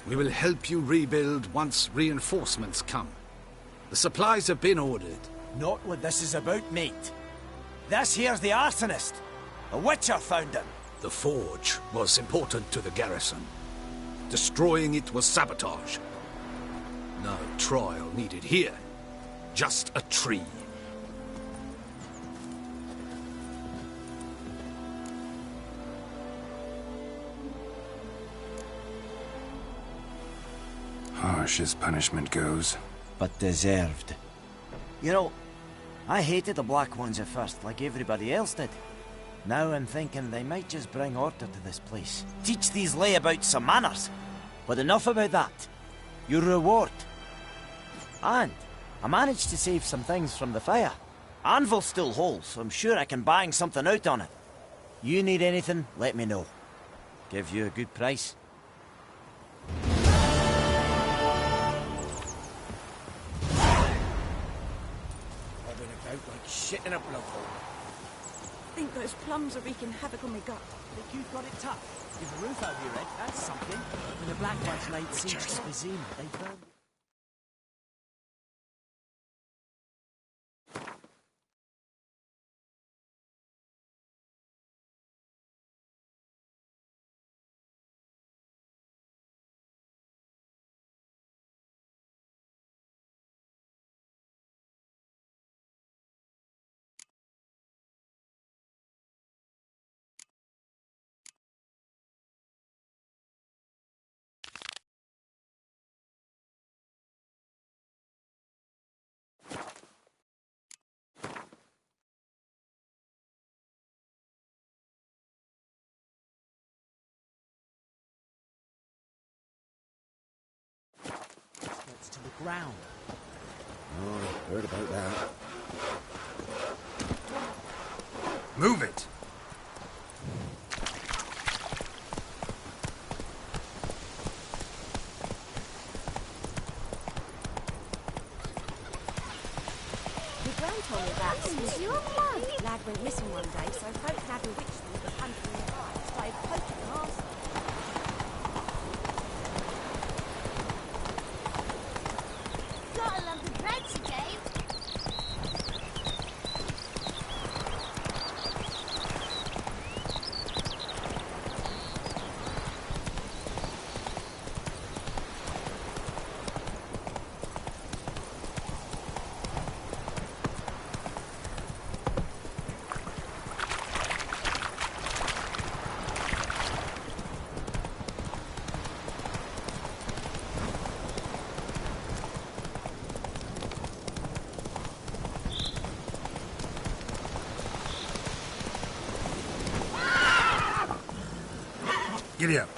We will help you rebuild once reinforcements come. The supplies have been ordered. Not what this is about, mate. This here's the arsonist. A witcher found him. The forge was important to the garrison. Destroying it was sabotage. No trial needed here. Just a tree. Harsh as punishment goes. But deserved. You know, I hated the Black Ones at first, like everybody else did. Now I'm thinking they might just bring order to this place. Teach these layabouts some manners. But enough about that. Your reward. And I managed to save some things from the fire. Anvil's still whole, so I'm sure I can bang something out on it. You need anything, let me know. Give you a good price. Like shit in a blowhole. I think those plums are wreaking havoc on my gut. Think you've got it tough? With the roof over your head, that's something. When the Black Ones laid siege to Vizima, they burned... to the ground. Oh, heard about that. Move it! Your gran told me about this. Was your blood? Lad went missing one day, so folk had bewitched him with a hunter in the fire. Started poking and asking. Giddy up.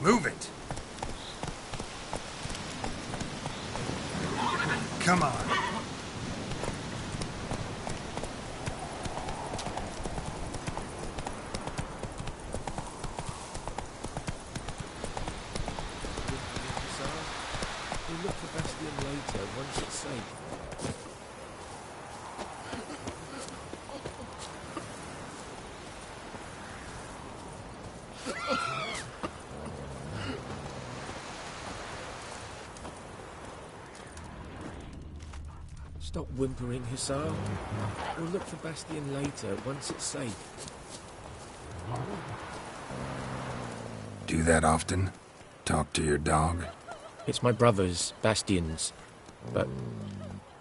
Move it. Come on. We'll look for Bastion later, once it's safe. Stop whimpering, Hussar. We'll look for Bastion later, once it's safe. Do that often? Talk to your dog? It's my brother's, Bastion's. But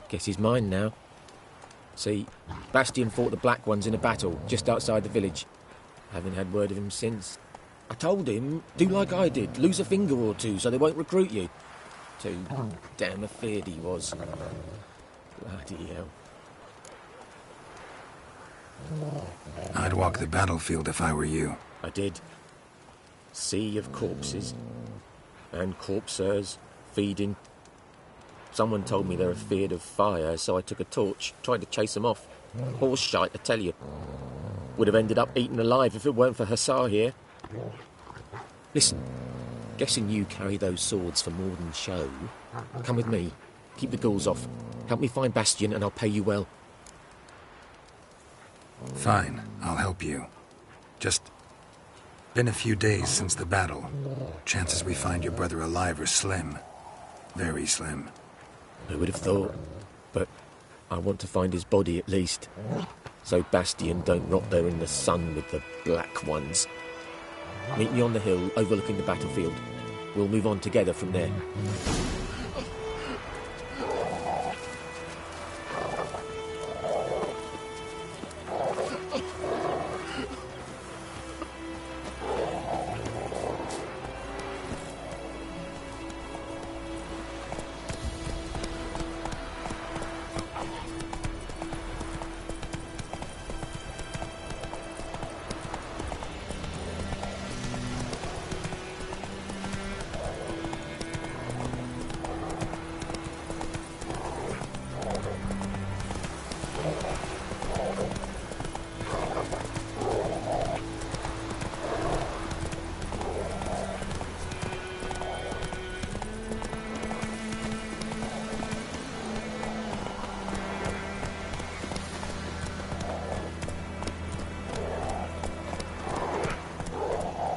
guess he's mine now. See, Bastion fought the Black Ones in a battle just outside the village. Haven't had word of him since. I told him, do like I did, lose a finger or two so they won't recruit you. Too damn afeard he was. Bloody hell. I'd walk the battlefield if I were you. I did. Sea of corpses. And corpsers feeding. Someone told me they're afeard of fire, so I took a torch, tried to chase them off. Horse shite, I tell you. Would have ended up eaten alive if it weren't for Hussar here. Listen, guessing you carry those swords for more than show. Come with me. Keep the ghouls off. Help me find Bastion and I'll pay you well. Fine, I'll help you. Just been a few days since the battle. Chances we find your brother alive are slim. Very slim. I would have thought, but I want to find his body at least. So Bastion don't rot there in the sun with the Black Ones. Meet me on the hill overlooking the battlefield. We'll move on together from there.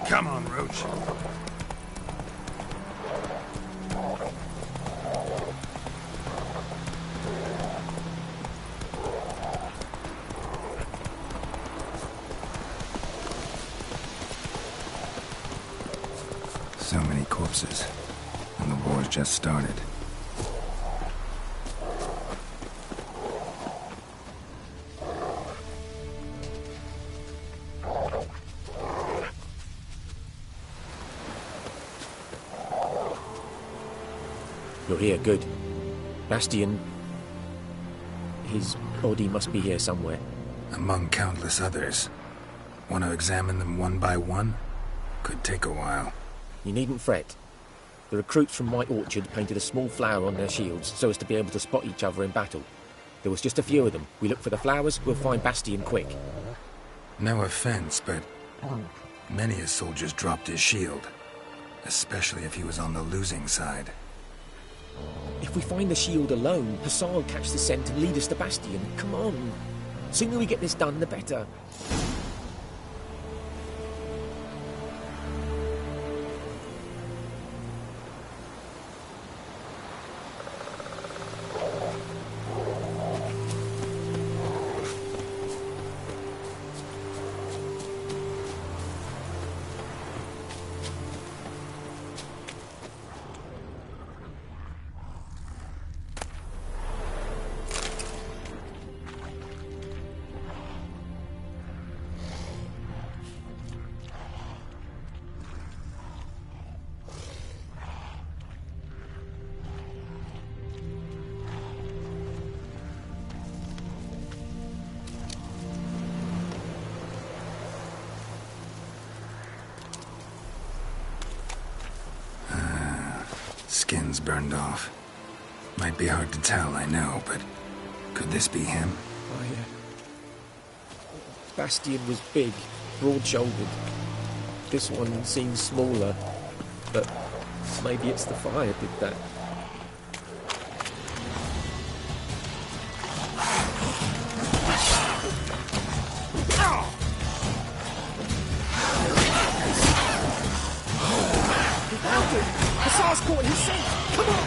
Come on, Roach. So many corpses, and the war's just started. You're here, good. Bastion... his body must be here somewhere. Among countless others. Want to examine them one by one? Could take a while. You needn't fret. The recruits from White Orchard painted a small flower on their shields so as to be able to spot each other in battle. There was just a few of them. We look for the flowers, we'll find Bastion quick. No offense, but many a soldier's dropped his shield. Especially if he was on the losing side. If we find the shield alone, Hassan will catch the scent and lead us to Bastion. Come on. Sooner we get this done, the better. skin's burned off. Might be hard to tell, I know, but could this be him? Bastian was big, broad-shouldered. This one seems smaller, but maybe it's the fire did that. Hussar's caught his scent! Come on!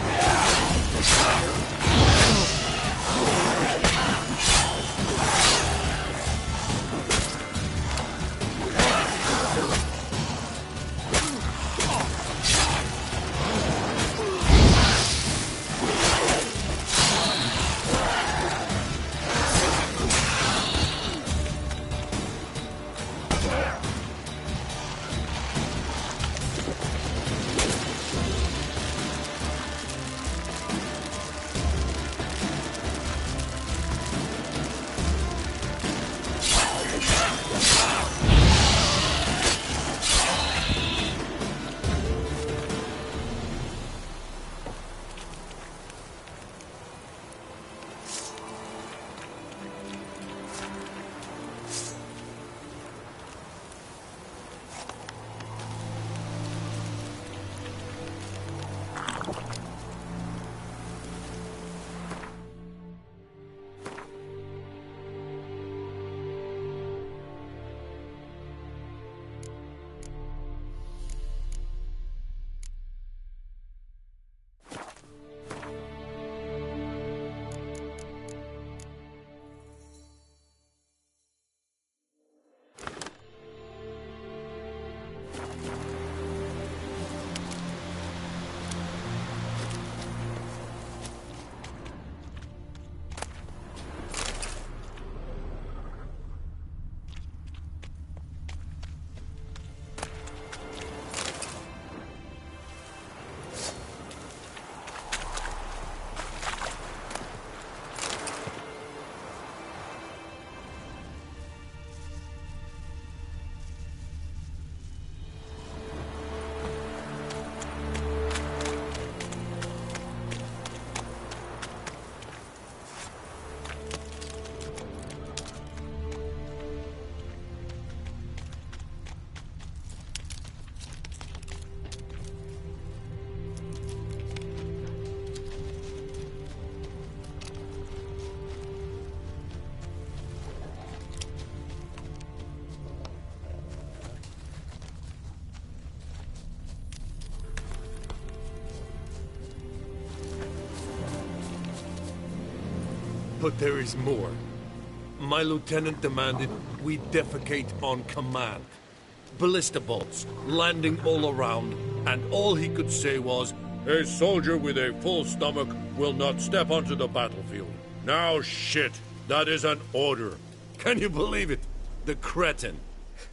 But there is more. My lieutenant demanded we defecate on command. Ballista bolts, landing all around, and all he could say was, "A soldier with a full stomach will not step onto the battlefield." Now shit, that is an order. Can you believe it? The cretin.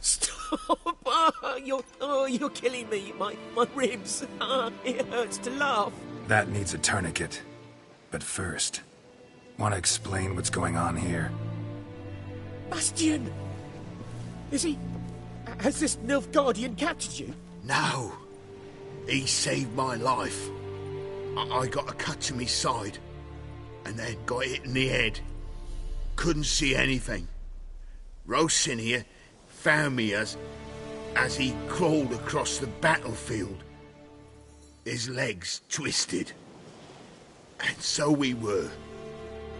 Stop! You're killing me. My ribs. It hurts to laugh. That needs a tourniquet. But first, want to explain what's going on here? Bastian! Has this Nilfgaardian captured you? No. He saved my life. I got a cut to my side, and then got hit in the head. Couldn't see anything. Rosinia found me as he crawled across the battlefield. His legs twisted. And so we were.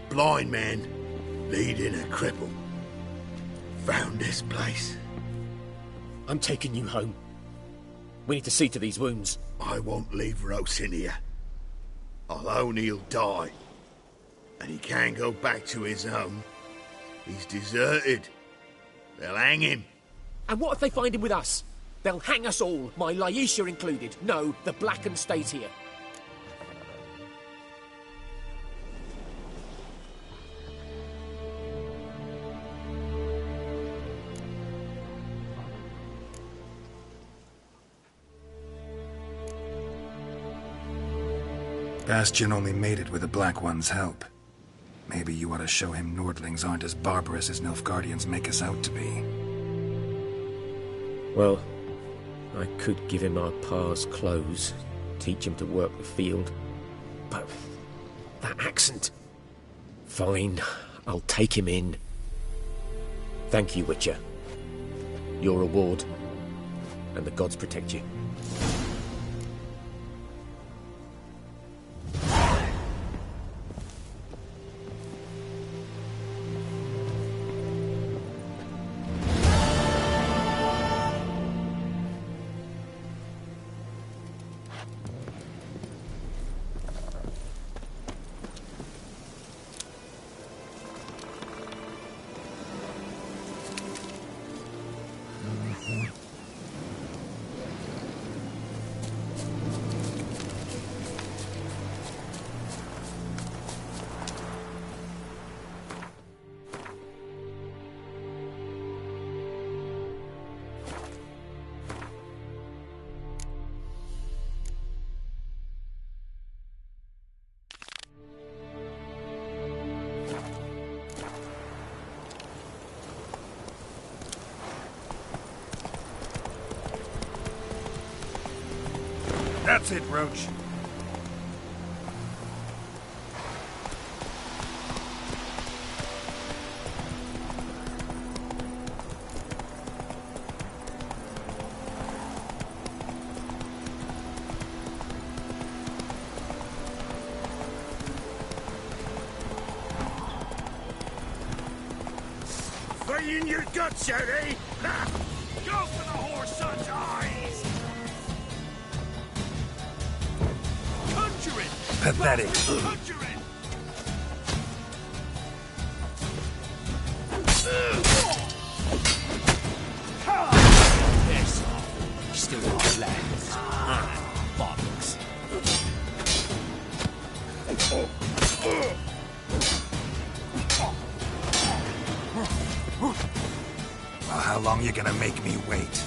Blind man leading a cripple. Found this place. I'm taking you home. We need to see to these wounds. I won't leave Rosinia. I'll own he'll die. And he can't go back to his home. He's deserted. They'll hang him. And what if they find him with us? They'll hang us all, my Laisha included. No, the Blackened stays here. Bastian only made it with the Black One's help. Maybe you ought to show him Nordlings aren't as barbarous as Nilfgaardians make us out to be. Well, I could give him our pa's clothes. Teach him to work the field. But that accent... Fine, I'll take him in. Thank you, Witcher. Your reward, and the gods protect you. That's it, Roach. Fight in your guts out, eh? Ha! Go for the horse son's eyes! Conjuring! Pathetic. Conjuring! Yes, still got legs. Bollocks. Well, how long you gonna make me wait?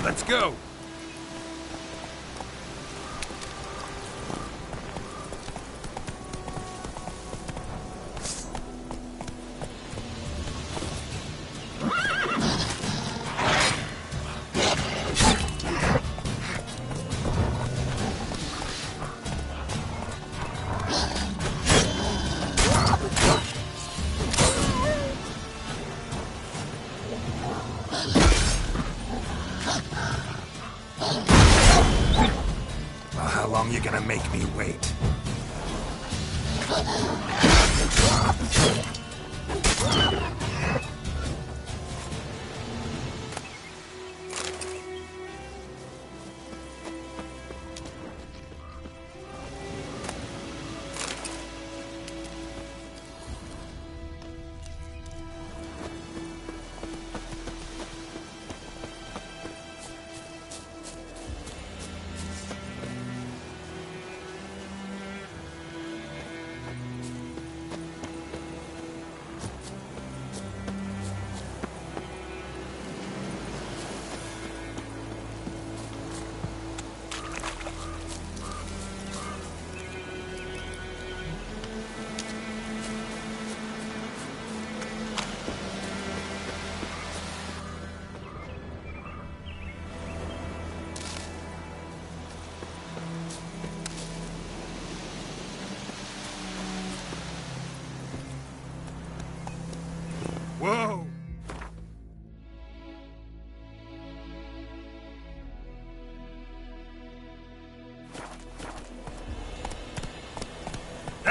Let's go! How long you gonna make me wait?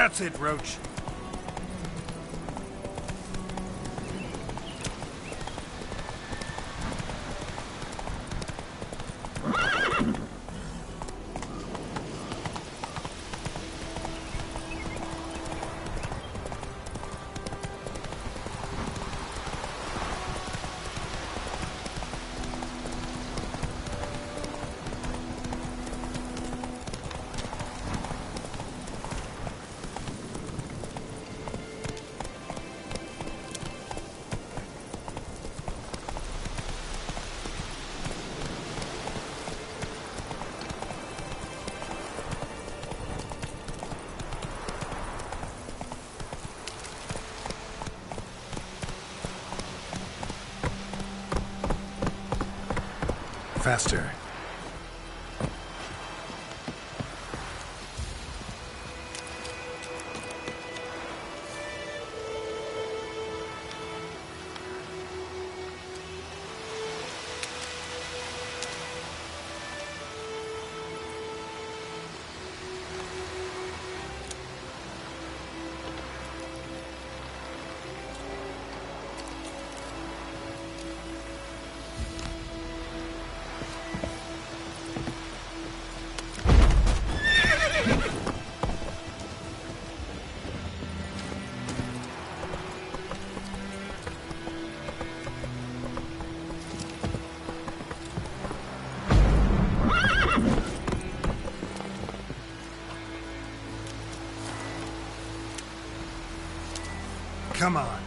That's it, Roach. Faster. Come on.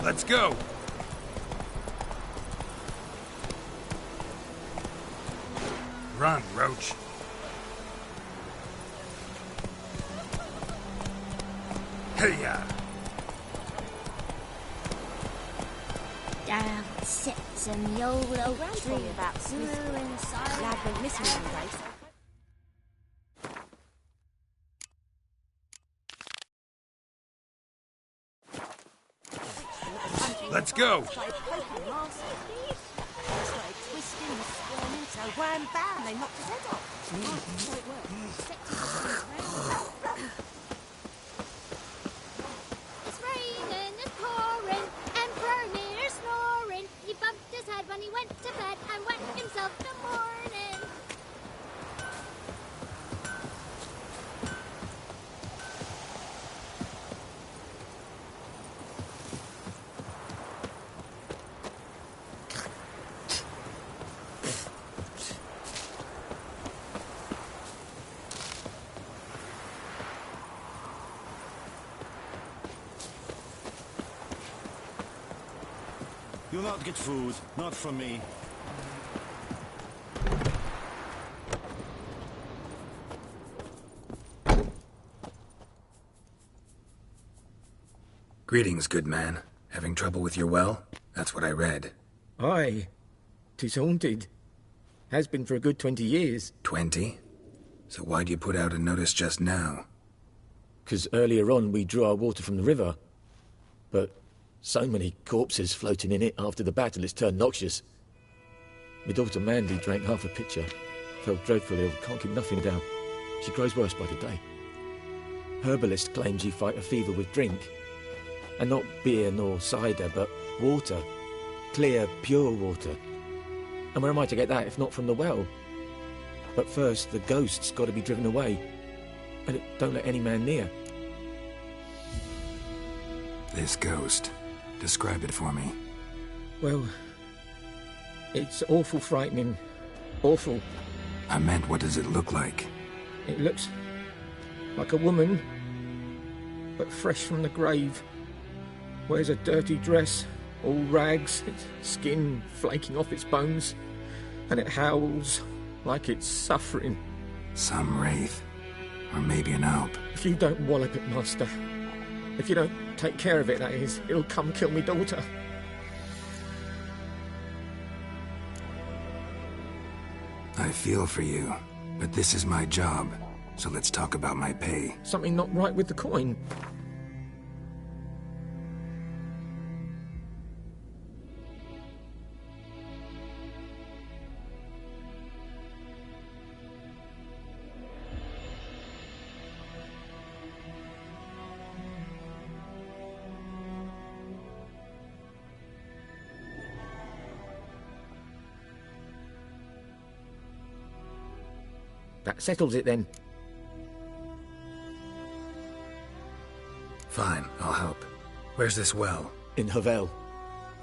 Let's go! Run, Roach. Hey-ya! Down sits an old oak tree. About Smith. Lad went missing one day, so... Let's go! Started twisting and squirming, so wham bam, they knocked his head off. So it worked. It's raining, it's pouring, and Vermeer's snoring. He bumped his head when he went to bed and wet himself in the morning. You'll not get food, not from me. Greetings, good man. Having trouble with your well? That's what I read. Aye. 'Tis haunted. Has been for a good 20 years. 20? So why'd you put out a notice just now? 'Cause earlier on we drew our water from the river. But so many corpses floating in it after the battle it's turned noxious. My daughter Mandy drank half a pitcher. Felt dreadfully ill, can't keep nothing down. She grows worse by the day. Herbalist claims you fight a fever with drink. And not beer nor cider, but water. Clear, pure water. And where am I to get that if not from the well? But first, the ghost's got to be driven away. And don't let any man near. This ghost. Describe it for me. Well, it's awful frightening. Awful. I meant, what does it look like? It looks like a woman, but fresh from the grave. Wears a dirty dress, all rags, its skin flaking off its bones, and it howls like it's suffering. Some wraith. Or maybe an alp. If you don't wallop it, Master, if you don't take care of it, that is, it'll come kill me daughter. I feel for you, but this is my job, so let's talk about my pay. Something not right with the coin. That settles it then. Fine, I'll help. Where's this well? In Havel,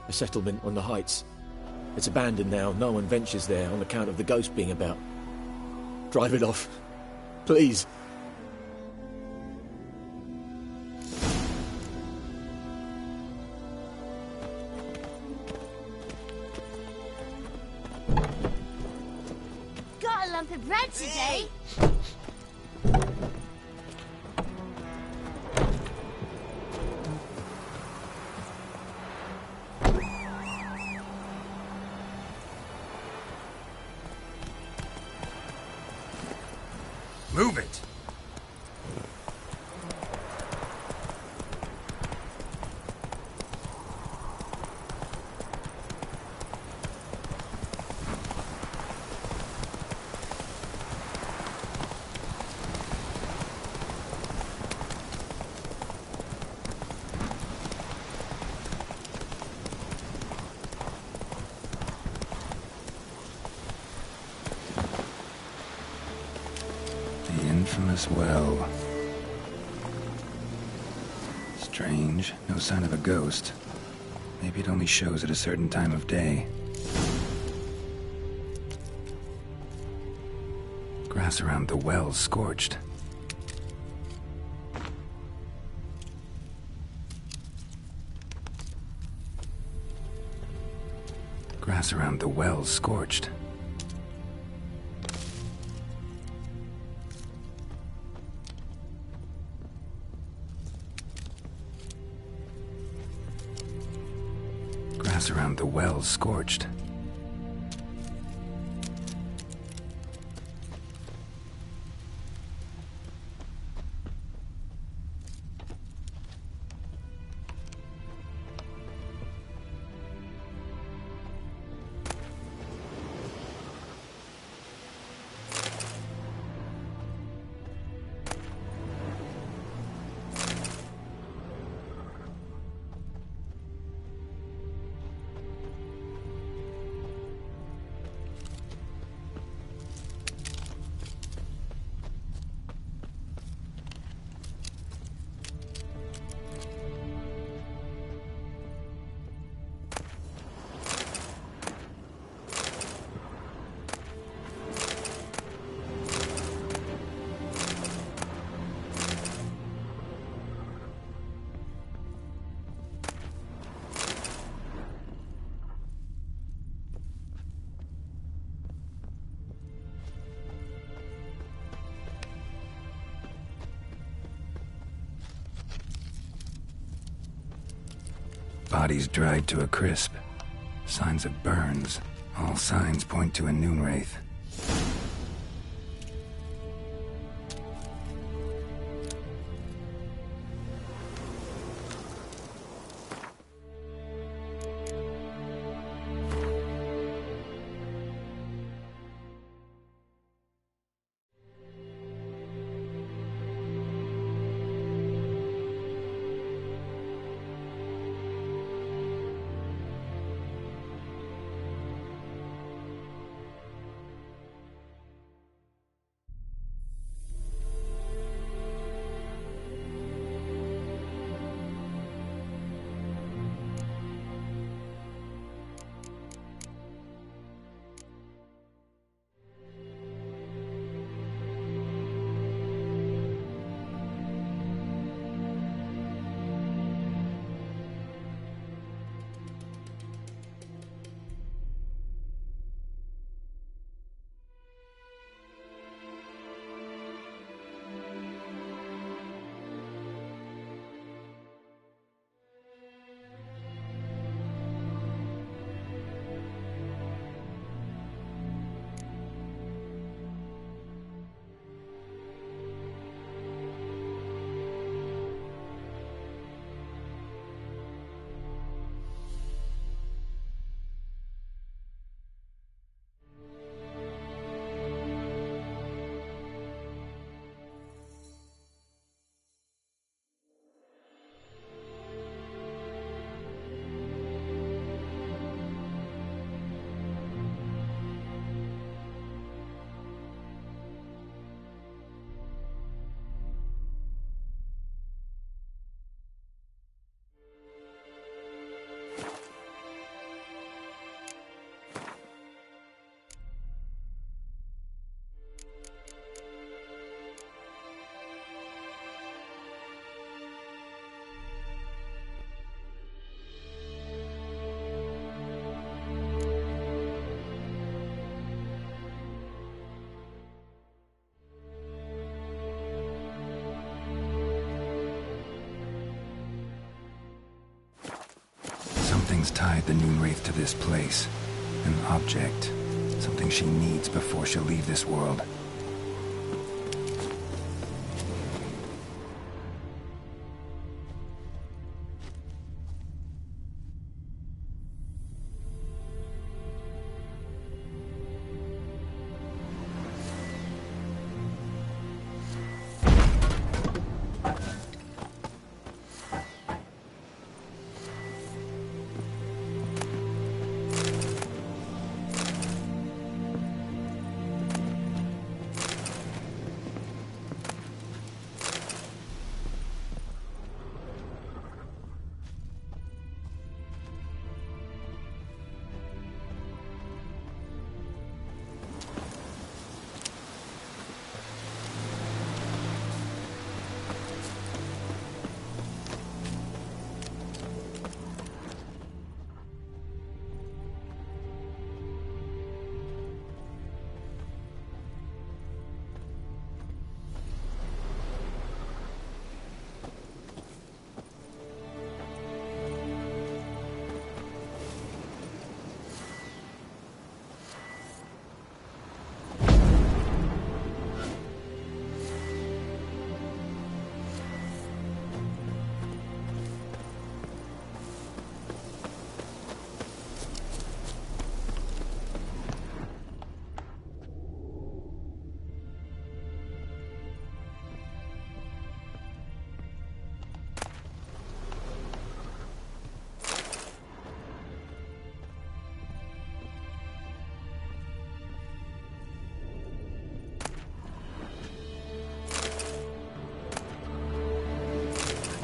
a settlement on the heights. It's abandoned now. No one ventures there on account of the ghost being about. Drive it off, please. Got a lump of bread today. Move it! Infamous well. Strange. No sign of a ghost. Maybe it only shows at a certain time of day. Grass around the well's scorched. Grass around the well's scorched. Grass around the well's scorched. Bodies dried to a crisp. Signs of burns. All signs point to a noon wraith. Something's tied the Noonwraith to this place. An object. Something she needs before she'll leave this world.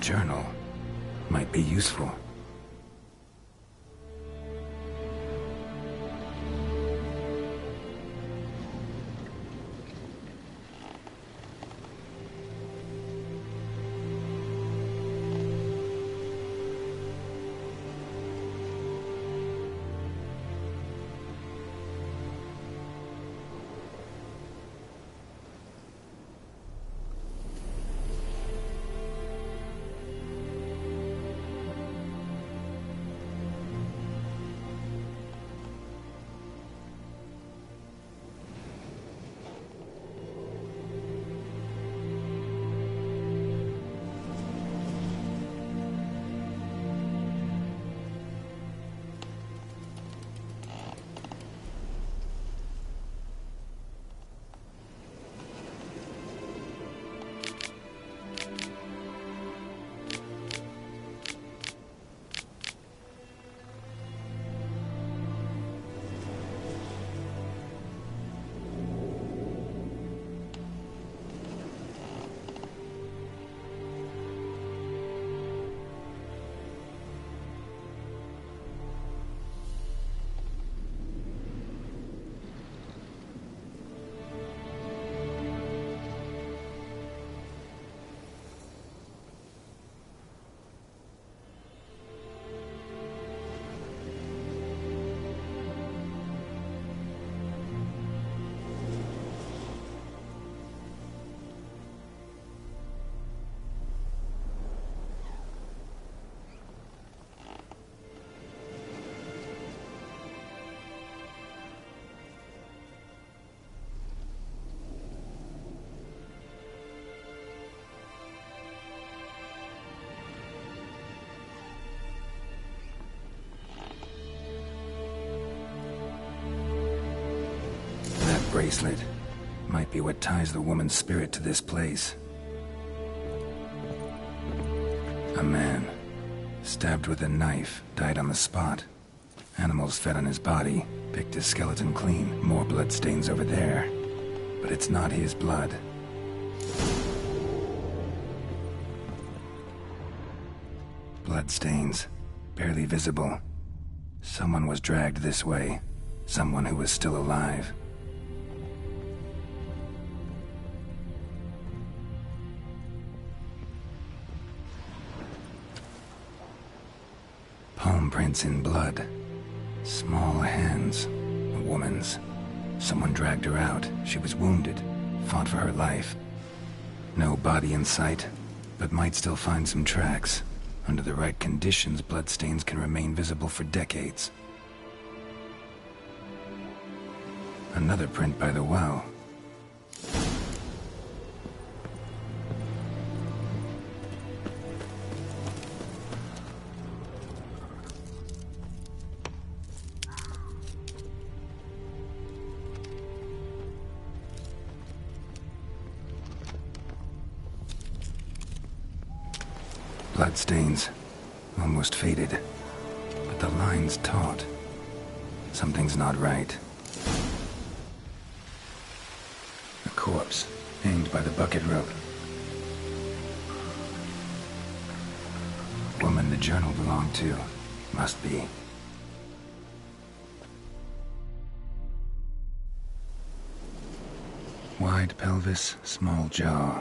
Journal might be useful. Bracelet might be what ties the woman's spirit to this place. A man, stabbed with a knife, died on the spot. Animals fed on his body, picked his skeleton clean. More blood stains over there. But it's not his blood. Blood stains, barely visible. Someone was dragged this way. Someone who was still alive. Palm prints in blood. Small hands. A woman's. Someone dragged her out. She was wounded. Fought for her life. No body in sight, but might still find some tracks. Under the right conditions, bloodstains can remain visible for decades. Another print by the well. Bloodstains, almost faded, but the line's taut. Something's not right. A corpse, hanged by the bucket rope. Woman the journal belonged to, must be. Wide pelvis, small jaw.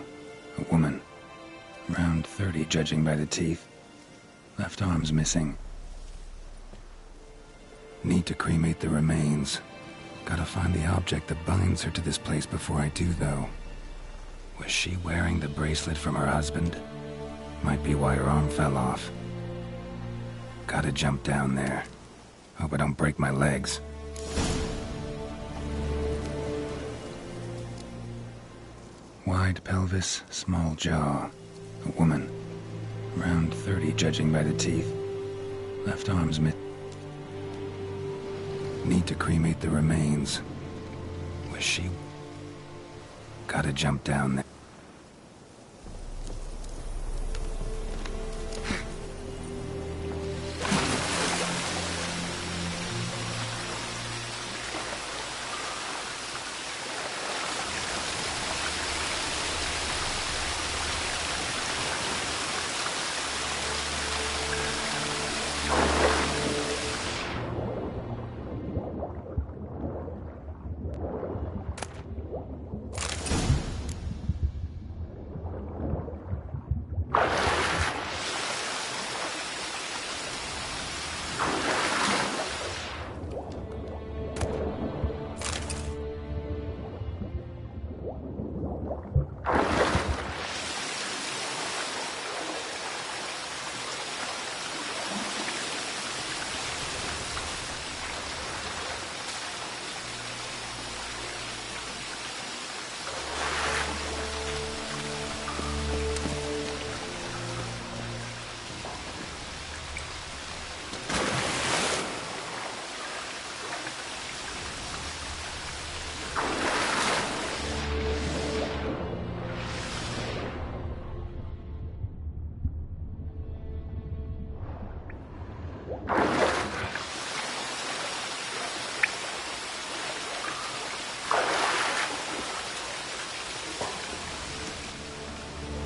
A woman. Around 30, judging by the teeth. Left arm's missing. Need to cremate the remains. Gotta find the object that binds her to this place before I do, though. Was she wearing the bracelet from her husband? Might be why her arm fell off. Gotta jump down there. Hope I don't break my legs. Wide pelvis, small jaw. A woman. Around 30, judging by the teeth. Left arm's missing. Need to cremate the remains. Was she? Gotta jump down there.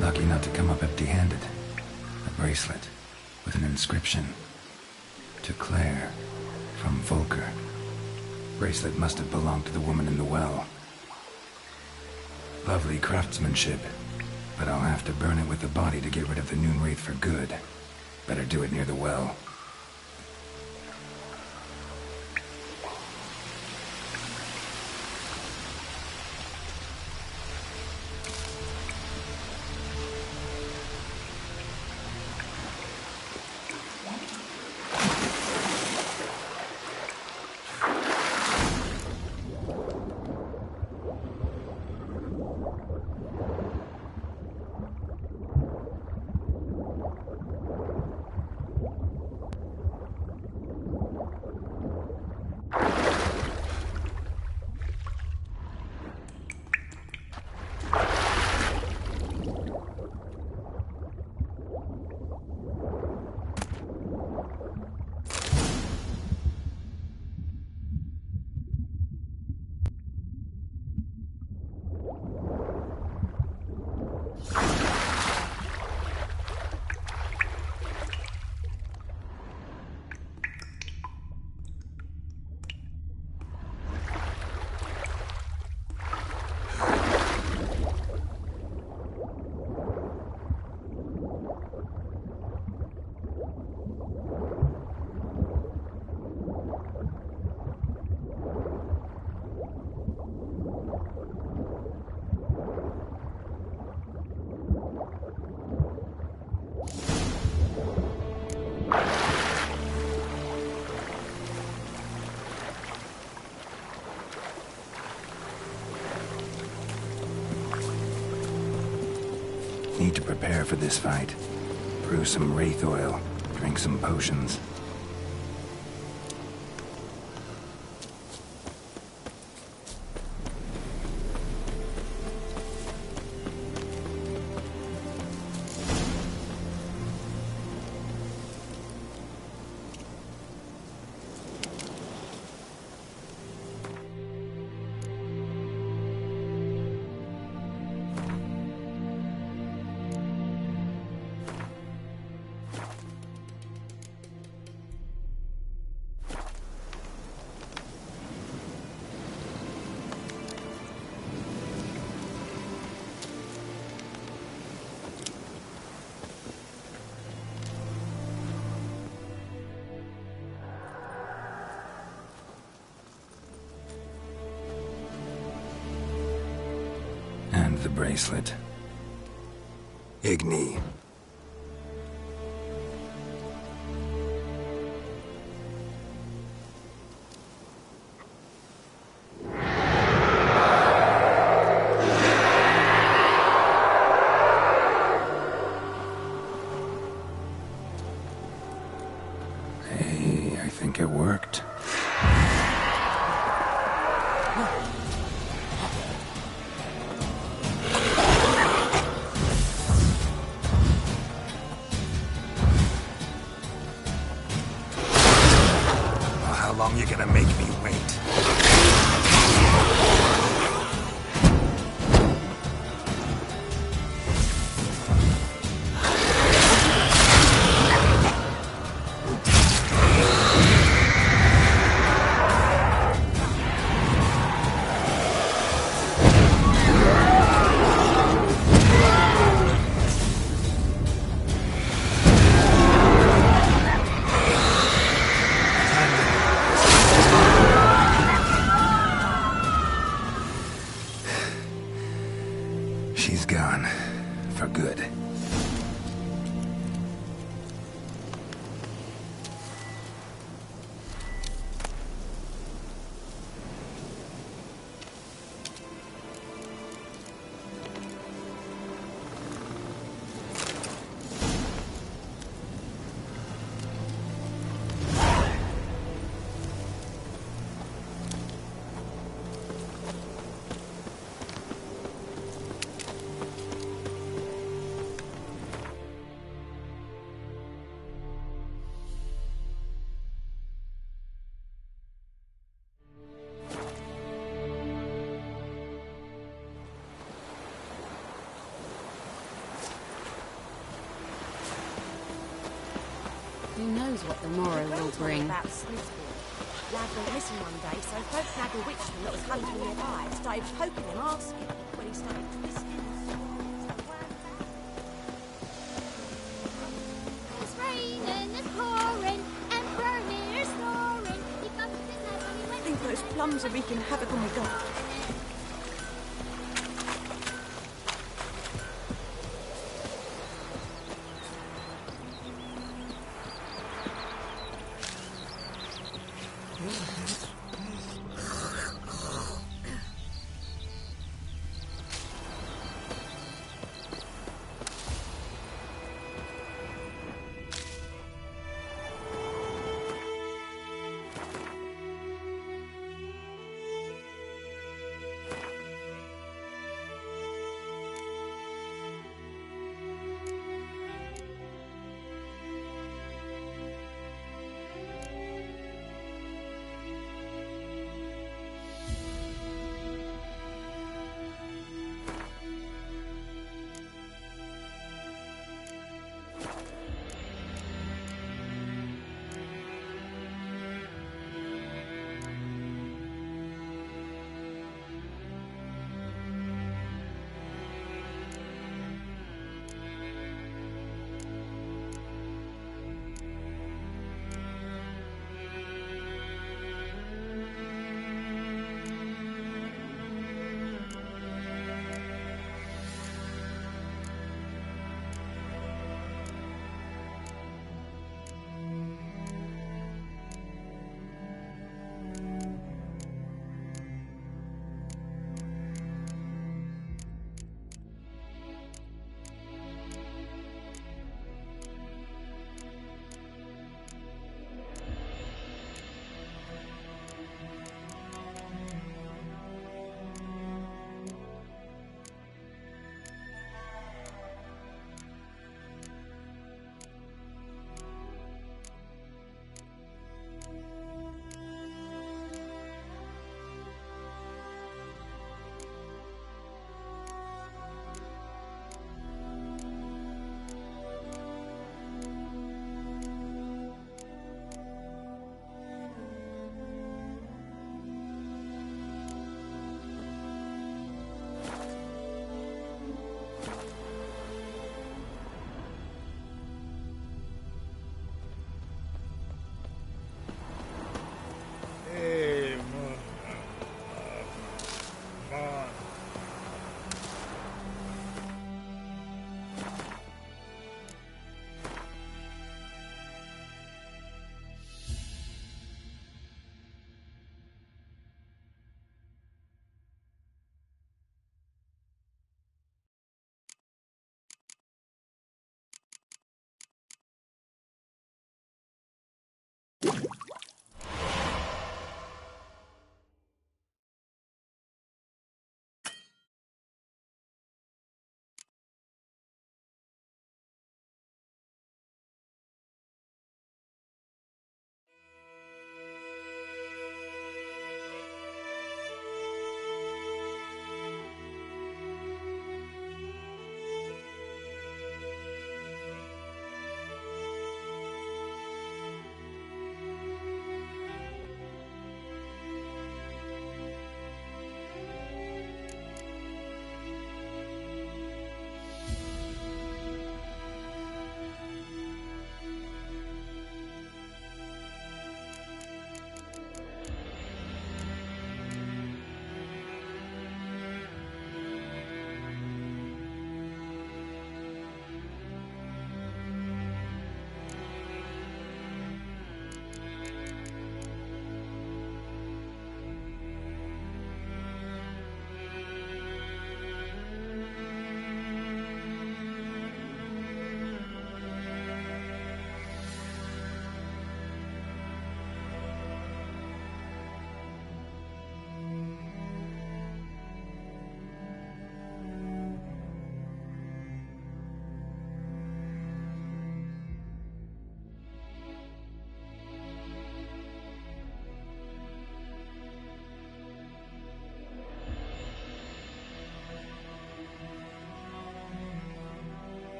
Lucky not to come up empty-handed. A bracelet with an inscription. To Claire, from Volker. Bracelet must have belonged to the woman in the well. Lovely craftsmanship, but I'll have to burn it with the body to get rid of the Noon Wraith for good. Better do it near the well. prepare for this fight. Brew some wraith oil, drink some potions. And the bracelet. Igni. Hey, I think it worked. How long you gonna make me wait? She's gone. For good. Who knows what the morrow will bring? About Smithfield. Lad went missing one day, so folk nagged a witchman that was hunting nearby. Started poking him, asking when he started twisting his swords. It's raining, it's pouring, and burning, it's snoring. He comes to his head when he went. I think those plums are wreaking havoc on my dog.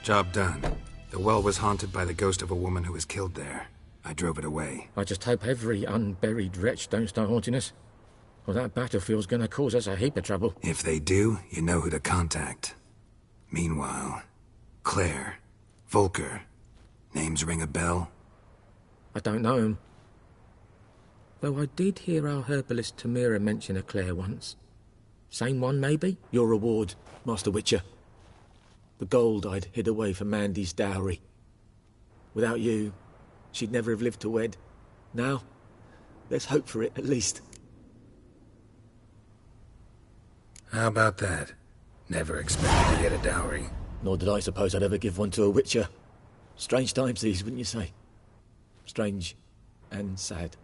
Job done. The well was haunted by the ghost of a woman who was killed there. I drove it away. I just hope every unburied wretch don't start haunting us. Well, that battlefield's gonna cause us a heap of trouble. If they do, you know who to contact. Meanwhile, Claire, Volker, names ring a bell? I don't know him. Though I did hear our herbalist Tamira mention a Claire once. Same one, maybe? Your reward, Master Witcher. The gold I'd hid away for Mandy's dowry. Without you, she'd never have lived to wed. Now, let's hope for it, at least. How about that? Never expected to get a dowry. Nor did I suppose I'd ever give one to a Witcher. Strange times these, wouldn't you say? Strange and sad.